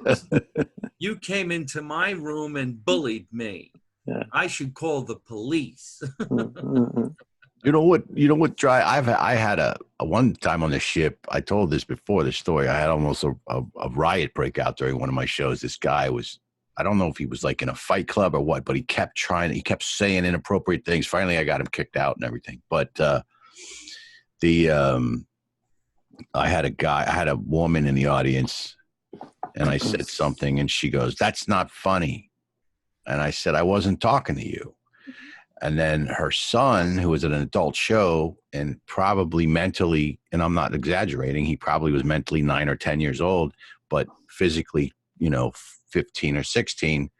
You came into my room and bullied me. Yeah. I should call the police. You know what, Dry? I had a one time on the ship. I told this before the story. I had almost a riot break out during one of my shows. This guy was, I don't know if he was like in a fight club or what, but he kept saying inappropriate things. Finally, I got him kicked out and everything. But I had a woman in the audience, and I said something, and she goes, "That's not funny." And I said, "I wasn't talking to you." And then her son, who was at an adult show and probably mentally, and I'm not exaggerating, he probably was mentally 9 or 10 years old, but physically, 15 or 16,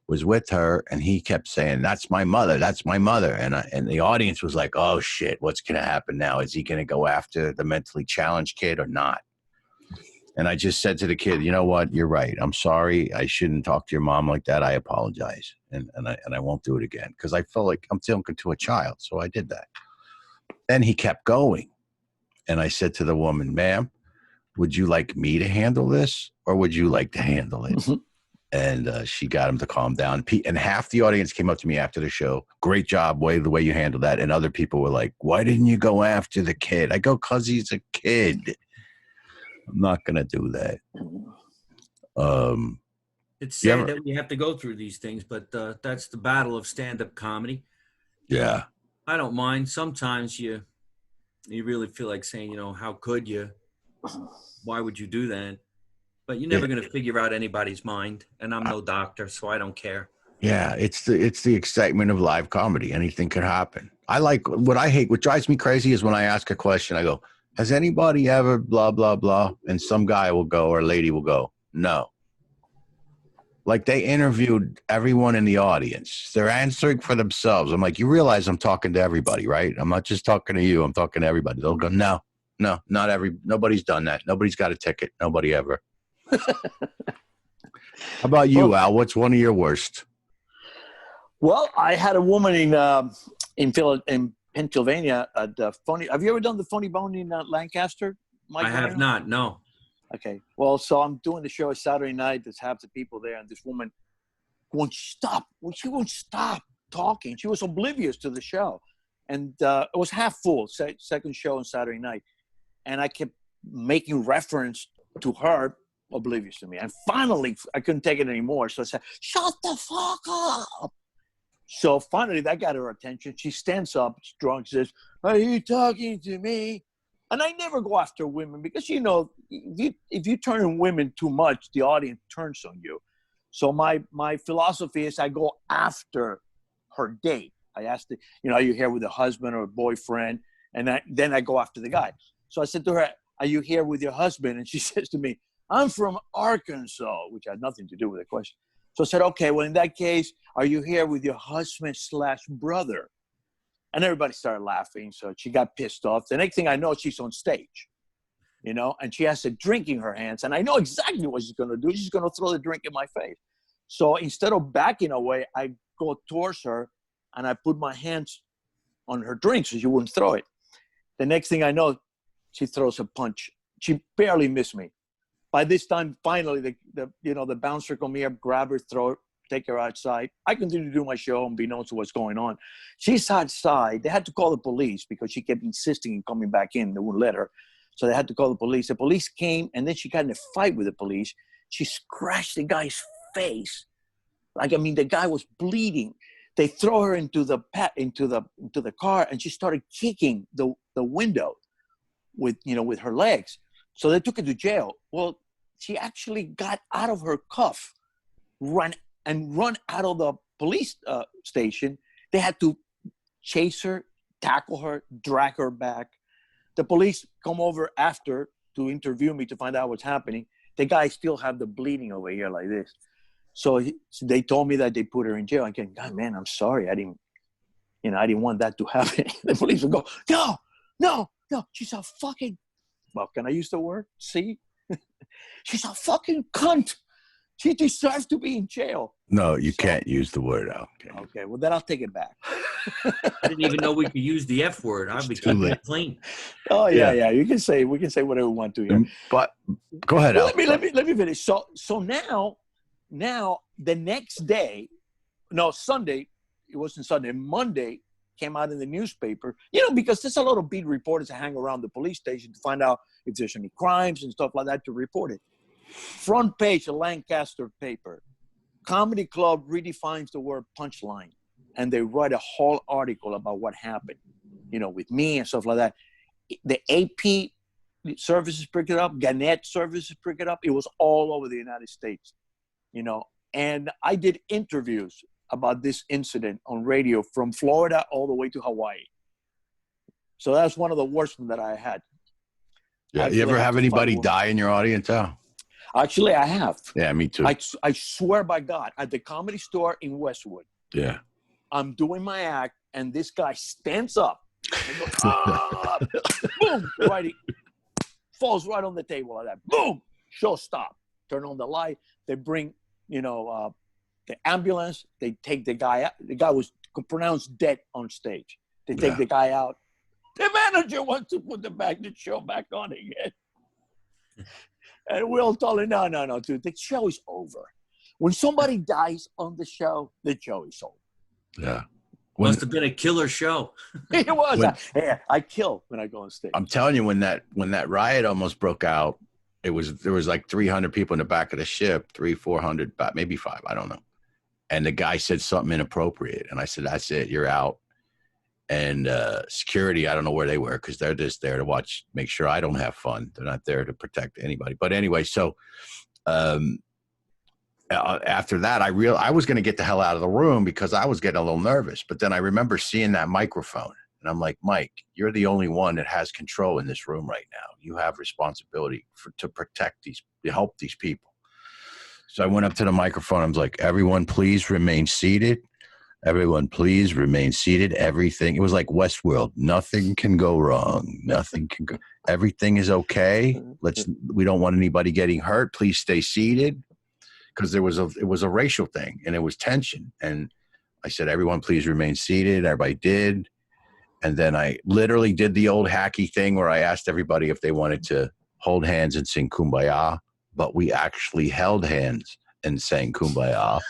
was with her. And he kept saying, "That's my mother. That's my mother." And the audience was like, "Oh shit, what's going to happen now? Is he going to go after the mentally challenged kid or not?" And I just said to the kid, "You know what? You're right. I'm sorry. I shouldn't talk to your mom like that. I apologize. And I won't do it again." Because I felt like I'm talking to a child. So I did that. Then he kept going. And I said to the woman, "Ma'am, would you like me to handle this, or would you like to handle it?" Mm-hmm. And she got him to calm down. And half the audience came up to me after the show. "Great job, the way you handled that." And other people were like, "Why didn't you go after the kid?" I go, "'Cause he's a kid. I'm not going to do that." It's sad that we have to go through these things, but that's the battle of stand-up comedy. Yeah. I don't mind. Sometimes you really feel like saying, you know, how could you? Why would you do that? But you're never going to figure out anybody's mind. And I'm no doctor, so I don't care. Yeah, it's the excitement of live comedy. Anything could happen. I like what drives me crazy is when I ask a question, I go, has anybody ever blah, blah, blah? And some guy will go or a lady will go, no. Like they interviewed everyone in the audience. They're answering for themselves. I'm like, you realize I'm talking to everybody, right? I'm not just talking to you. I'm talking to everybody. They'll go, no, nobody's done that. Nobody's got a ticket. Nobody ever. How about you, Al? What's one of your worst? Well, I had a woman in Pennsylvania at the funny. Have you ever done the Funny Bone in Lancaster, Mike? I have not. No. Okay. Well, so I'm doing the show Saturday night. There's half the people there, and this woman won't stop. She won't stop talking. She was oblivious to the show, and it was half full. Second show on Saturday night, and I kept making reference to her, oblivious to me. And finally, I couldn't take it anymore. So I said, "Shut the fuck up." So finally, that got her attention. She stands up, drunk, says, "Are you talking to me?" And I never go after women because, you know, if you turn on women too much, the audience turns on you. So my philosophy is I go after her date. I asked her, you know, are you here with a husband or a boyfriend? And then I go after the guy. So I said to her, are you here with your husband? And she says to me, I'm from Arkansas, which had nothing to do with the question. So I said, okay, well, in that case, are you here with your husband/brother? And everybody started laughing. So she got pissed off. The next thing I know, she's on stage, you know, and she has a drink in her hands. And I know exactly what she's going to do. She's going to throw the drink in my face. So instead of backing away, I go towards her and I put my hands on her drink so she wouldn't throw it. The next thing I know, she throws a punch. She barely missed me. By this time, finally, the bouncer come here, grab her throat, take her outside. I continue to do my show unbeknownst to what's going on. She's outside. They had to call the police because she kept insisting in coming back in. They wouldn't let her. So they had to call the police. The police came, and then she got in a fight with the police. She scratched the guy's face. The guy was bleeding. They throw her into the car, and she started kicking the window with her legs. So they took her to jail. Well, she actually got out of her cuff, run out of the police station. They had to chase her, tackle her, drag her back. The police come over after to interview me to find out what's happening. The guy still had the bleeding over here like this. So they told me that they put her in jail. I go, God, man, I'm sorry. I didn't want that to happen. The police would go, no. She's a fucking, well, can I use the word? See? She's a fucking cunt. She deserves to be in jail. No, you can't use the word out. Okay, well, then I'll take it back. I didn't even know we could use the F word. I'd be keeping it clean. Oh, yeah. We can say whatever we want to here. But go ahead, Al. Let me finish. So now the next day, no, Sunday, it wasn't Sunday, Monday came out in the newspaper, because there's a lot of beat reporters that hang around the police station to find out if there's any crimes and stuff like that to report it. Front page of Lancaster paper. Comedy Club redefines the word punchline. And they write a whole article about what happened, with me and stuff like that. The AP services pick it up. Gannett services pick it up. It was all over the United States, And I did interviews about this incident on radio from Florida all the way to Hawaii. So that's one of the worst ones that I had. Yeah. You ever have anybody die in your audience, Al? Actually, I have. Yeah, me too. I swear by God, at the Comedy Store in Westwood. Yeah. I'm doing my act, and this guy stands up and goes, ah! Boom, falls right on the table like that. Boom, show stop. Turn on the light. They bring, the ambulance. They take the guy out. The guy was pronounced dead on stage. They take the guy out. The manager wants to put the show back on again. And we're all telling, no, dude, the show is over. When somebody dies on the show is over. Yeah. Must have been a killer show. It was. I kill when I go on stage. I'm telling you, when that riot almost broke out, there was like 300 people in the back of the ship, 400, maybe 5, I don't know. And the guy said something inappropriate. And I said, that's it, you're out. And security, I don't know where they were because they're just there to watch, make sure I don't have fun. They're not there to protect anybody. But anyway, so after that, I was going to get the hell out of the room because I was getting a little nervous. But then I remember seeing that microphone, and I'm like, Mike, you're the only one that has control in this room right now. You have responsibility to protect to help these people. So I went up to the microphone. I was like, everyone, please remain seated. Everyone, please remain seated. Everything. It was like Westworld. Nothing can go wrong. Nothing can go. Everything is okay. We don't want anybody getting hurt. Please stay seated. Because it was a racial thing and it was tension. And I said, everyone, please remain seated. Everybody did. And then I literally did the old hacky thing where I asked everybody if they wanted to hold hands and sing Kumbaya. But we actually held hands and sang Kumbaya.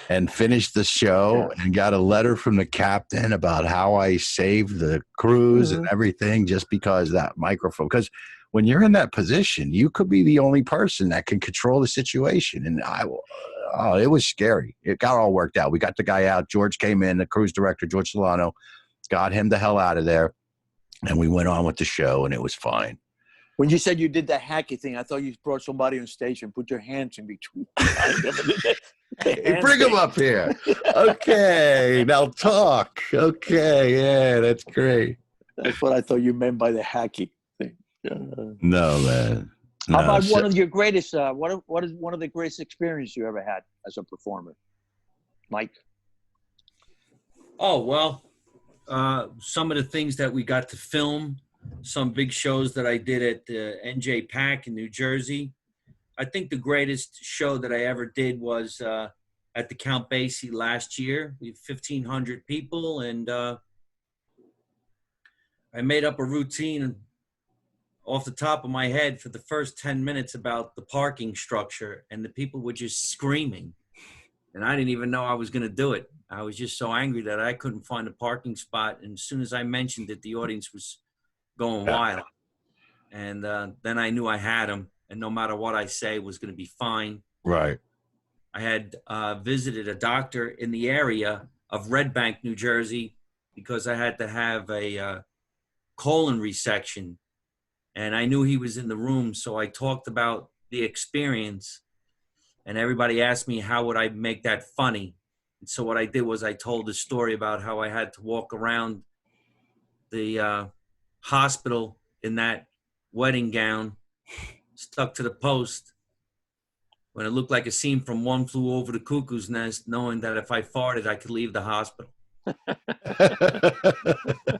And finished the show and got a letter from the captain about how I saved the cruise and everything just because that microphone. Because when you're in that position, you could be the only person that can control the situation. And it was scary. It got all worked out. We got the guy out. George came in, the cruise director, George Solano, got him the hell out of there. And we went on with the show and it was fine. When you said you did that hacky thing, I thought you brought somebody on stage and put your hands in between. Hey, bring him up here. Okay, now talk. Okay, yeah, that's great. That's what I thought you meant by the hacky thing. No, man. No. How about one of your greatest? What is one of the greatest experiences you ever had as a performer, Mike? Oh well, some of the things that we got to film. Some big shows that I did at the NJ Pack in New Jersey. I think the greatest show that I ever did was at the Count Basie last year. We had 1,500 people, and I made up a routine off the top of my head for the first 10 minutes about the parking structure, and the people were just screaming. And I didn't even know I was going to do it. I was just so angry that I couldn't find a parking spot. And as soon as I mentioned it, the audience was going wild. And then I knew I had him, and no matter what I say was going to be fine. Right. I had visited a doctor in the area of Red Bank, New Jersey, because I had to have a colon resection, and I knew he was in the room. So I talked about the experience, and everybody asked me how would I make that funny. And so what I did was I told a story about how I had to walk around the hospital in that wedding gown stuck to the post when it looked like a scene from One Flew Over the Cuckoo's Nest, knowing that if I farted, I could leave the hospital.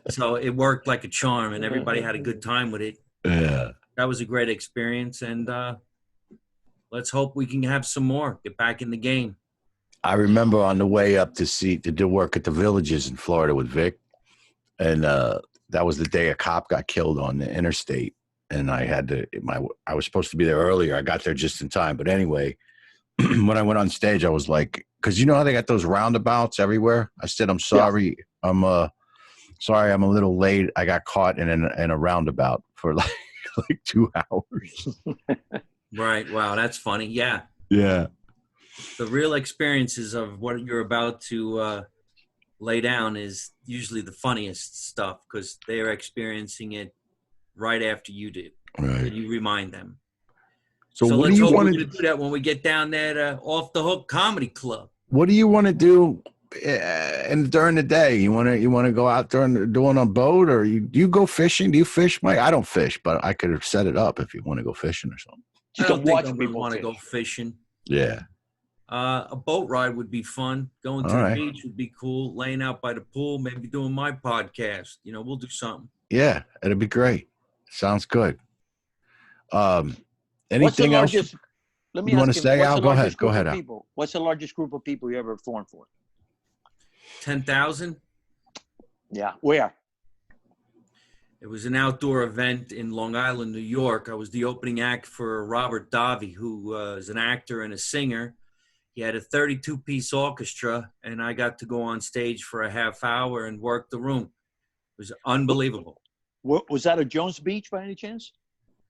So it worked like a charm, and everybody had a good time with it. Yeah. That was a great experience, and let's hope we can have some more, get back in the game. I remember on the way up to do work at the Villages in Florida with Vic, and that was the day a cop got killed on the interstate, and I was supposed to be there earlier. I got there just in time, but anyway, when I went on stage, I was like, because you know how they got those roundabouts everywhere. I said, "I'm sorry, sorry, I'm a little late. I got caught in a roundabout for like 2 hours." Right. Wow, that's funny. Yeah. Yeah. The real experiences of what you're about to lay down is usually the funniest stuff because they're experiencing it right after you did. Right. And you remind them. So what let's do you hope want we're going to do that when we get down there to Off the Hook Comedy Club. What do you want to do during the day? You want to go out there and do it on a boat, or do you go fishing? Do you fish, Mike? I don't fish, but I could have set it up if you want to go fishing or something. I don't think I'm going to want to go fishing. Yeah. A boat ride would be fun. Going to the beach would be cool. Laying out by the pool, maybe doing my podcast. You know, we'll do something. Yeah, it'd be great. Sounds good. Anything else let me you ask want to say, Al? Go ahead, Al. What's the largest group of people you ever performed for? 10,000. Yeah. Where? It was an outdoor event in Long Island, New York. I was the opening act for Robert Davi, who is an actor and a singer. He had a 32-piece orchestra, and I got to go on stage for a half hour and work the room. It was unbelievable. Was that at Jones Beach by any chance?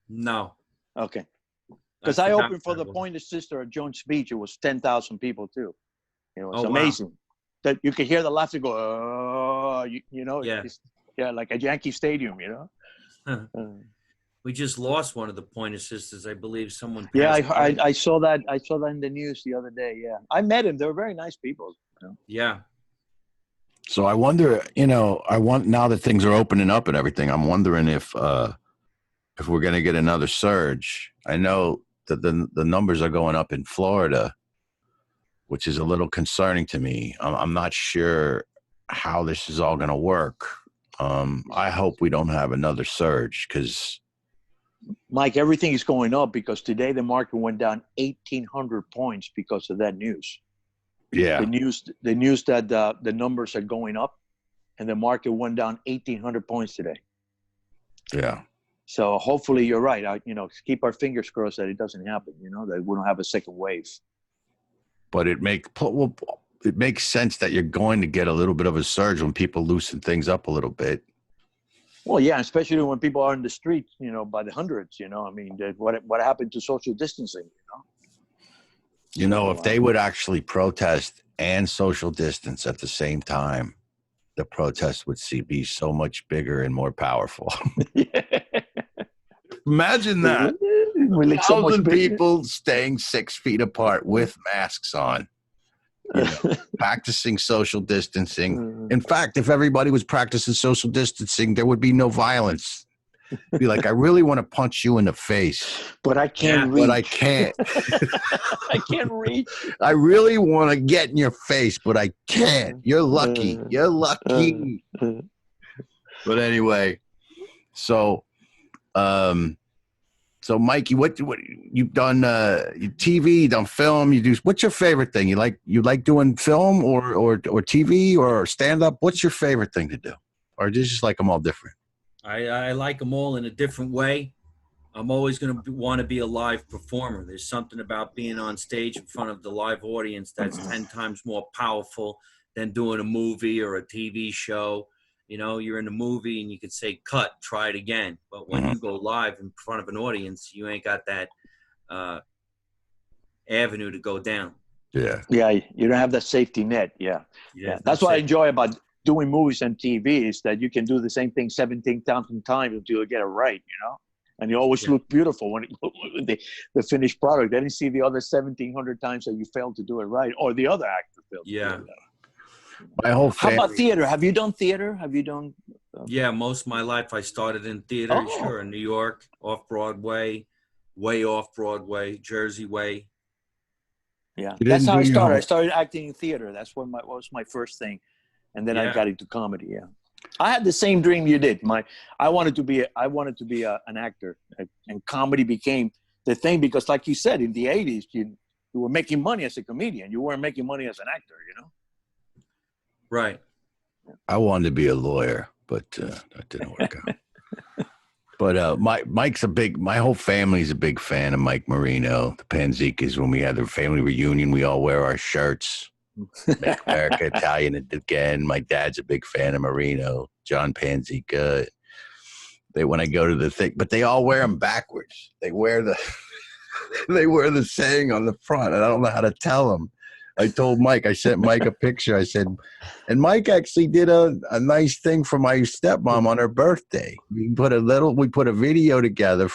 No. Okay. Because I opened for the Pointer Sister at Jones Beach. It was 10,000 people, too. It was amazing. that you can hear the laughter go, oh, you know, Yeah. Like a Yankee Stadium, you know. We just lost one of the Pointer Sisters. I believe someone. Yeah, passed away. I saw that. I saw that in the news the other day. Yeah, I met him. They were very nice people. You know? Yeah. So I wonder, now that things are opening up and everything, I'm wondering if we're going to get another surge. I know that the numbers are going up in Florida, which is a little concerning to me. I'm not sure how this is all going to work. I hope we don't have another surge because, Mike, everything is going up because today the market went down 1,800 points because of that news. yeah, The news that the numbers are going up, and the market went down 1,800 points today. yeah. So hopefully you're right. Keep our fingers crossed that it doesn't happen. You know, that we don't have a second wave. But it makes sense that you're going to get a little bit of a surge when people loosen things up a little bit. Well, yeah, especially when people are in the streets, by the hundreds. I mean, what happened to social distancing? If they would actually protest and social distance at the same time, the protest would be so much bigger and more powerful. Imagine that. 1,000 people staying 6 feet apart with masks on, practicing social distancing. In fact, if everybody was practicing social distancing, there would be no violence. It'd be like, I really want to punch you in the face, but I can't reach. But I can't. I can't reach. I really want to get in your face, but I can't. You're lucky. You're lucky. But anyway, so Mikey, what you've done? TV, done film. What's your favorite thing? You like doing film or TV or stand up? What's your favorite thing to do? Or do you just like them all different? I like them all in a different way. I'm always going to want to be a live performer. There's something about being on stage in front of the live audience that's 10 times more powerful than doing a movie or a TV show. You're in a movie and you could say, cut, try it again. But when you go live in front of an audience, you ain't got that avenue to go down. Yeah. Yeah, you don't have that safety net. Yeah. That's what I enjoy about doing movies and TV is that you can do the same thing 17,000 times until you get it right, and you always look beautiful when the finished product. They didn't see the other 1,700 times that you failed to do it right, or the other actor failed to do it right. My whole family. How about theater? Have you done theater? Have you done? Yeah, most of my life I started in theater. Sure, in New York, off Broadway, way off Broadway, Jersey way. Yeah, that's how I started. I started acting in theater. That's what was my first thing. And then I got into comedy. Yeah, I had the same dream you did. I wanted to be an actor, and comedy became the thing because, like you said, in the '80s, you were making money as a comedian. You weren't making money as an actor. Right. I wanted to be a lawyer, but that didn't work out. But my whole family's a big fan of Mike Marino. The Panzecas, when we had the family reunion, we all wear our shirts. Make America Italian again. My dad's a big fan of Marino, John Panzeca. When I go to the thing, but they all wear them backwards. They wear the saying on the front, and I don't know how to tell them. I told Mike, I sent Mike a picture. I said, and Mike actually did a nice thing for my stepmom on her birthday. We put a video together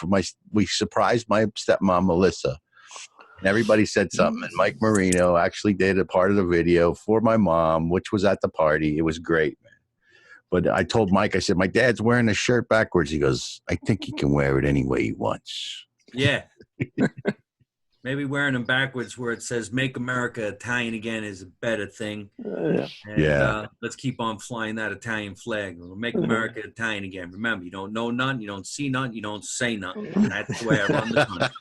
we surprised my stepmom, Melissa. And everybody said something. And Mike Marino actually did a part of the video for my mom, which was at the party. It was great, man. But I told Mike, I said, my dad's wearing the shirt backwards. He goes, I think he can wear it any way he wants. Yeah. Maybe wearing them backwards where it says "Make America Italian Again" is a better thing. Let's keep on flying that Italian flag. We'll make America Italian again. Remember, you don't know none, you don't see none, you don't say none. That's the way I run the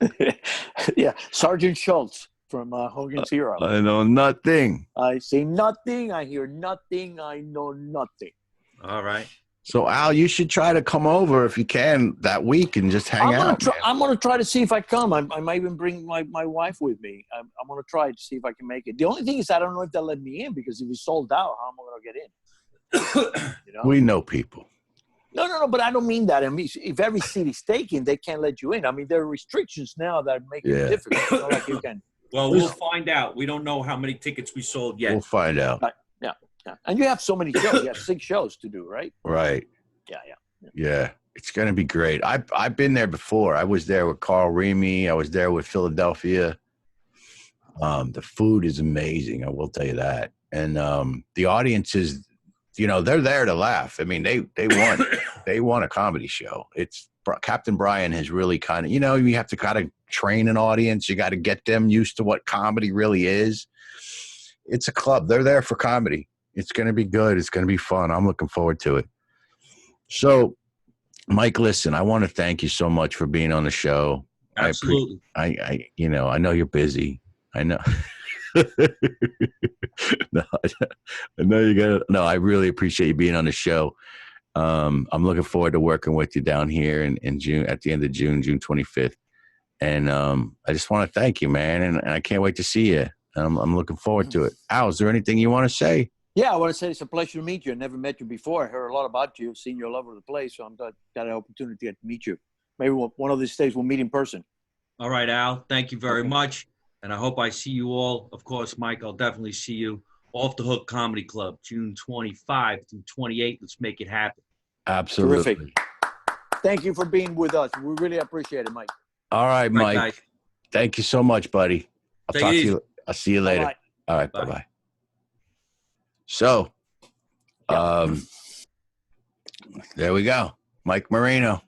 country. Yeah, Sergeant Schultz from Hogan's Hero. I know nothing. I say nothing. I hear nothing. I know nothing. All right. So, Al, you should try to come over if you can that week and just hang out. I'm going to try to see if I come. I might even bring my wife with me. I'm going to try to see if I can make it. The only thing is I don't know if they'll let me in because if it's sold out, how am I going to get in? We know people. No, but I don't mean that. I mean, if every city's taken, they can't let you in. I mean, there are restrictions now that make it difficult. It's not like you can Well, we'll find out. We don't know how many tickets we sold yet. We'll find out. Yeah. And you have so many shows. You have 6 shows to do, right? Right. Yeah. It's going to be great. I've been there before. I was there with Carl Remy. I was there with Philadelphia. The food is amazing. I will tell you that. And the audience is, they're there to laugh. I mean, they want a comedy show. It's Captain Brian has really kind of, you have to kind of train an audience. You got to get them used to what comedy really is. It's a club. They're there for comedy. It's going to be good. It's going to be fun. I'm looking forward to it. So, Mike, listen, I want to thank you so much for being on the show. Absolutely. I know you're busy. I know. No, I know you got. No, I really appreciate you being on the show. I'm looking forward to working with you down here in June, at the end of June 25th. And I just want to thank you, man. And I can't wait to see you. I'm looking forward to it. Al, is there anything you want to say? Yeah, I want to say it's a pleasure to meet you. I never met you before. I heard a lot about you, seen your love of the place, so I'm got an opportunity to meet you. Maybe one of these days we'll meet in person. All right, Al. Thank you very much. And I hope I see you all. Of course, Mike, I'll definitely see you. Off the Hook Comedy Club, June 25 through 28. Let's make it happen. Absolutely. Terrific. Thank you for being with us. We really appreciate it, Mike. All right, Mike. Guys. Thank you so much, buddy. I'll talk to you. I'll see you later. Bye-bye. All right. Bye. Bye-bye. So, there we go. Mike Marino.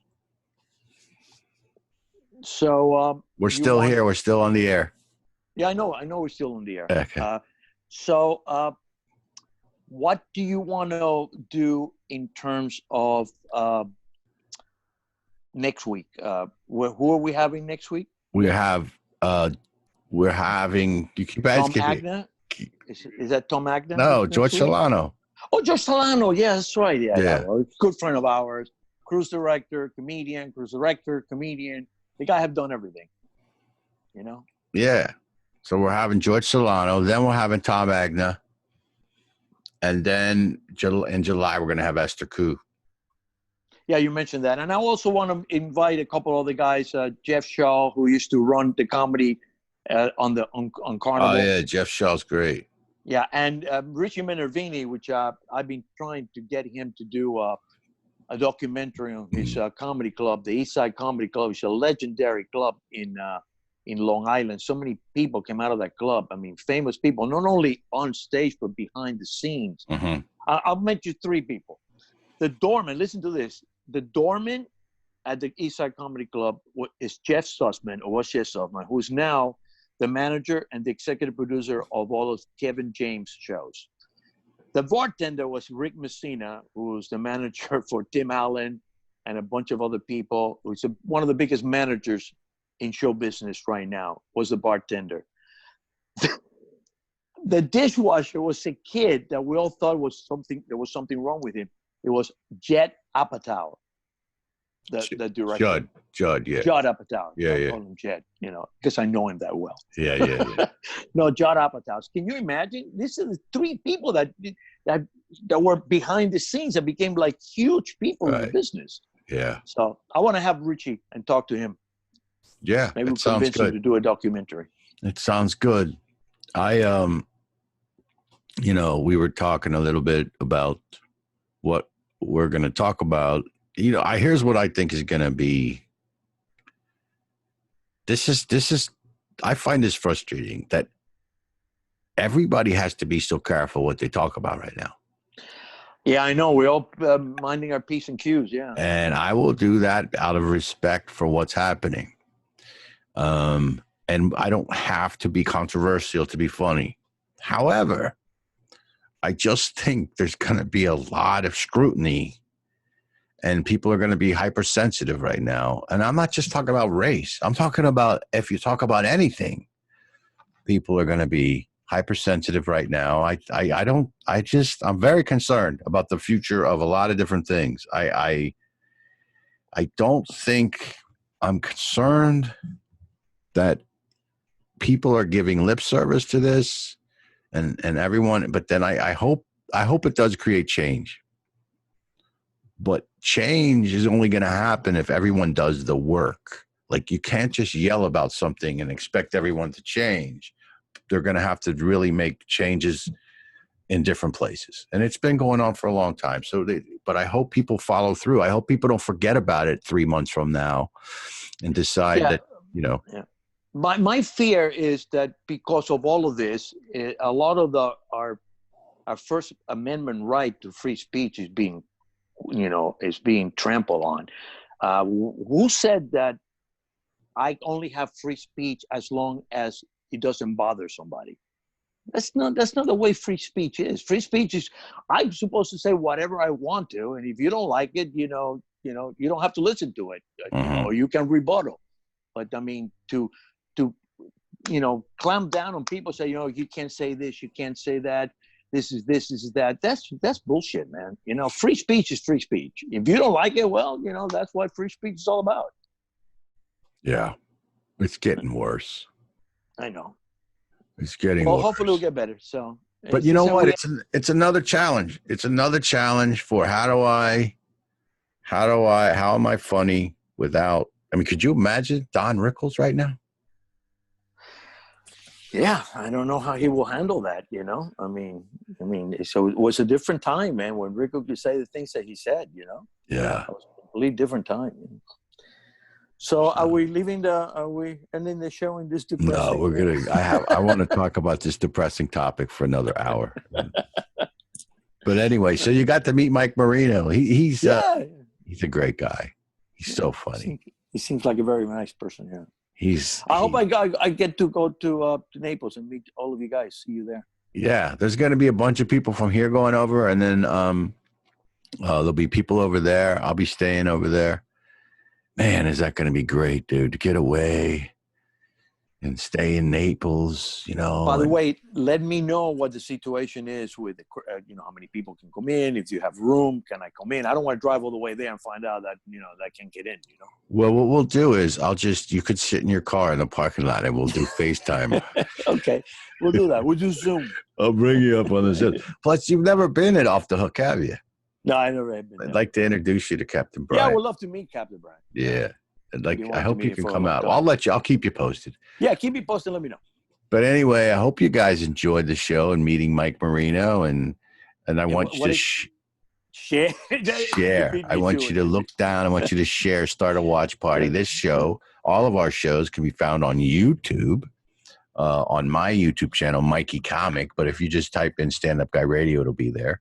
So We're still here. We're still on the air. Yeah, I know we're still on the air. Okay. So what do you want to do in terms of next week? Who are we having next week? We're having, you keep asking Tom me. Agna? Is that Tom Agna? No, George week? Solano. Oh, George Solano. Yeah, that's right. Yeah. Well, good friend of ours. Cruise director, comedian. The guy have done everything. Yeah. So we're having George Solano. Then we're having Tom Agna. And then in July, we're going to have Esther Koo. Yeah, you mentioned that. And I also want to invite a couple other guys, Jeff Shaw, who used to run the comedy on Carnival. Oh, yeah, Jeff Shaw's great. Yeah, and Richie Minervini, which I've been trying to get him to do a documentary on his comedy club, the East Side Comedy Club. It's a legendary club in Long Island. So many people came out of that club. I mean, famous people, not only on stage, but behind the scenes. Mm-hmm. I'll mention 3 people. The doorman, listen to this. The doorman at the East Side Comedy Club is Jeff Sussman, or was Jeff Sussman, who's now the manager and the executive producer of all of Kevin James' shows. The bartender was Rick Messina, who's the manager for Tim Allen and a bunch of other people. Who's one of the biggest managers in show business right now, was the bartender. The dishwasher was a kid that we all thought there was something wrong with him. It was Judd Apatow, the director. Judd, yeah. Judd Apatow. Yeah. I call him Judd, because I know him that well. Yeah. No, Judd Apatow. Can you imagine? These are the 3 people that were behind the scenes that became like huge people in the business. Yeah. So I want to have Richie and talk to him. Yeah, maybe we'll convince him to do a documentary. It sounds good. We were talking a little bit about what we're going to talk about. Here's what I think is going to be. This is, I find this frustrating that everybody has to be so careful what they talk about right now. Yeah, I know. We're all minding our P's and Q's, yeah. And I will do that out of respect for what's happening. And I don't have to be controversial to be funny. However, I just think there's going to be a lot of scrutiny and people are going to be hypersensitive right now. And I'm not just talking about race. I'm talking about, if you talk about anything, people are going to be hypersensitive right now. I'm very concerned about the future of a lot of different things. I don't think I'm concerned that people are giving lip service to this and everyone, but then I hope it does create change. But change is only going to happen if everyone does the work. Like, you can't just yell about something and expect everyone to change. They're going to have to really make changes in different places. And it's been going on for a long time. But I hope people follow through. I hope people don't forget about it 3 months from now and decide that, you know. Yeah. My fear is that because of all of this, a lot of our First Amendment right to free speech is being trampled on. Who said that I only have free speech as long as it doesn't bother somebody? That's not the way free speech is. Free speech is, I'm supposed to say whatever I want to, and if you don't like it, you don't have to listen to it, or you can rebuttal. But I mean, to clamp down on people, say, you can't say this, you can't say that. This is that. That's bullshit, man. Free speech is free speech. If you don't like it, well, that's what free speech is all about. Yeah, it's getting worse. I know. It's getting well, worse. Hopefully we'll get better. So, but you know what? It's another challenge. It's another challenge for how am I funny without? I mean, could you imagine Don Rickles right now? Yeah, I don't know how he will handle that. I mean, so it was a different time, man, when Rickles could say the things that he said. Yeah, it was a completely different time. So are we ending the show in this depressing? No, we're gonna. I want to talk about this depressing topic for another hour. But anyway, so you got to meet Mike Marino. He's a great guy. He's so funny. He seems like a very nice person. Yeah. I hope I get to go to Naples and meet all of you guys. See you there. Yeah, there's going to be a bunch of people from here going over, and then there'll be people over there. I'll be staying over there. Man, is that going to be great, dude, to get away and stay in Naples, By the way, let me know what the situation is with, how many people can come in. If you have room, can I come in? I don't want to drive all the way there and find out that, that I can't get in, Well, what we'll do is you could sit in your car in the parking lot and we'll do FaceTime. Okay, we'll do that. We'll do Zoom. I'll bring you up on the Zoom. Plus, you've never been at Off the Hook, have you? No, I never have been. I'd like to introduce you to Captain Brian. Yeah, I would love to meet Captain Brian. Yeah. I hope you can come out. I'll keep you posted. Yeah, keep me posted. Let me know. But anyway, I hope you guys enjoyed the show and meeting Mike Marino. And I want you to share. Share. I want you to look down. I want you to share, start a watch party. This show, all of our shows can be found on YouTube, on my YouTube channel, Mikey Comic. But if you just type in Stand Up Guy Radio, it'll be there.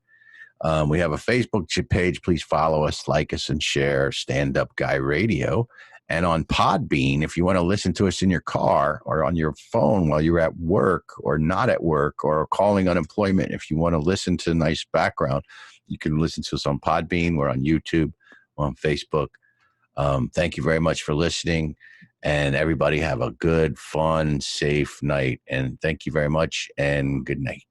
We have a Facebook page. Please follow us, like us, and share Stand Up Guy Radio. And on Podbean, if you want to listen to us in your car or on your phone while you're at work or not at work or calling unemployment, if you want to listen to a nice background, you can listen to us on Podbean. We're on YouTube, we're on Facebook. Thank you very much for listening. And everybody have a good, fun, safe night. And thank you very much and good night.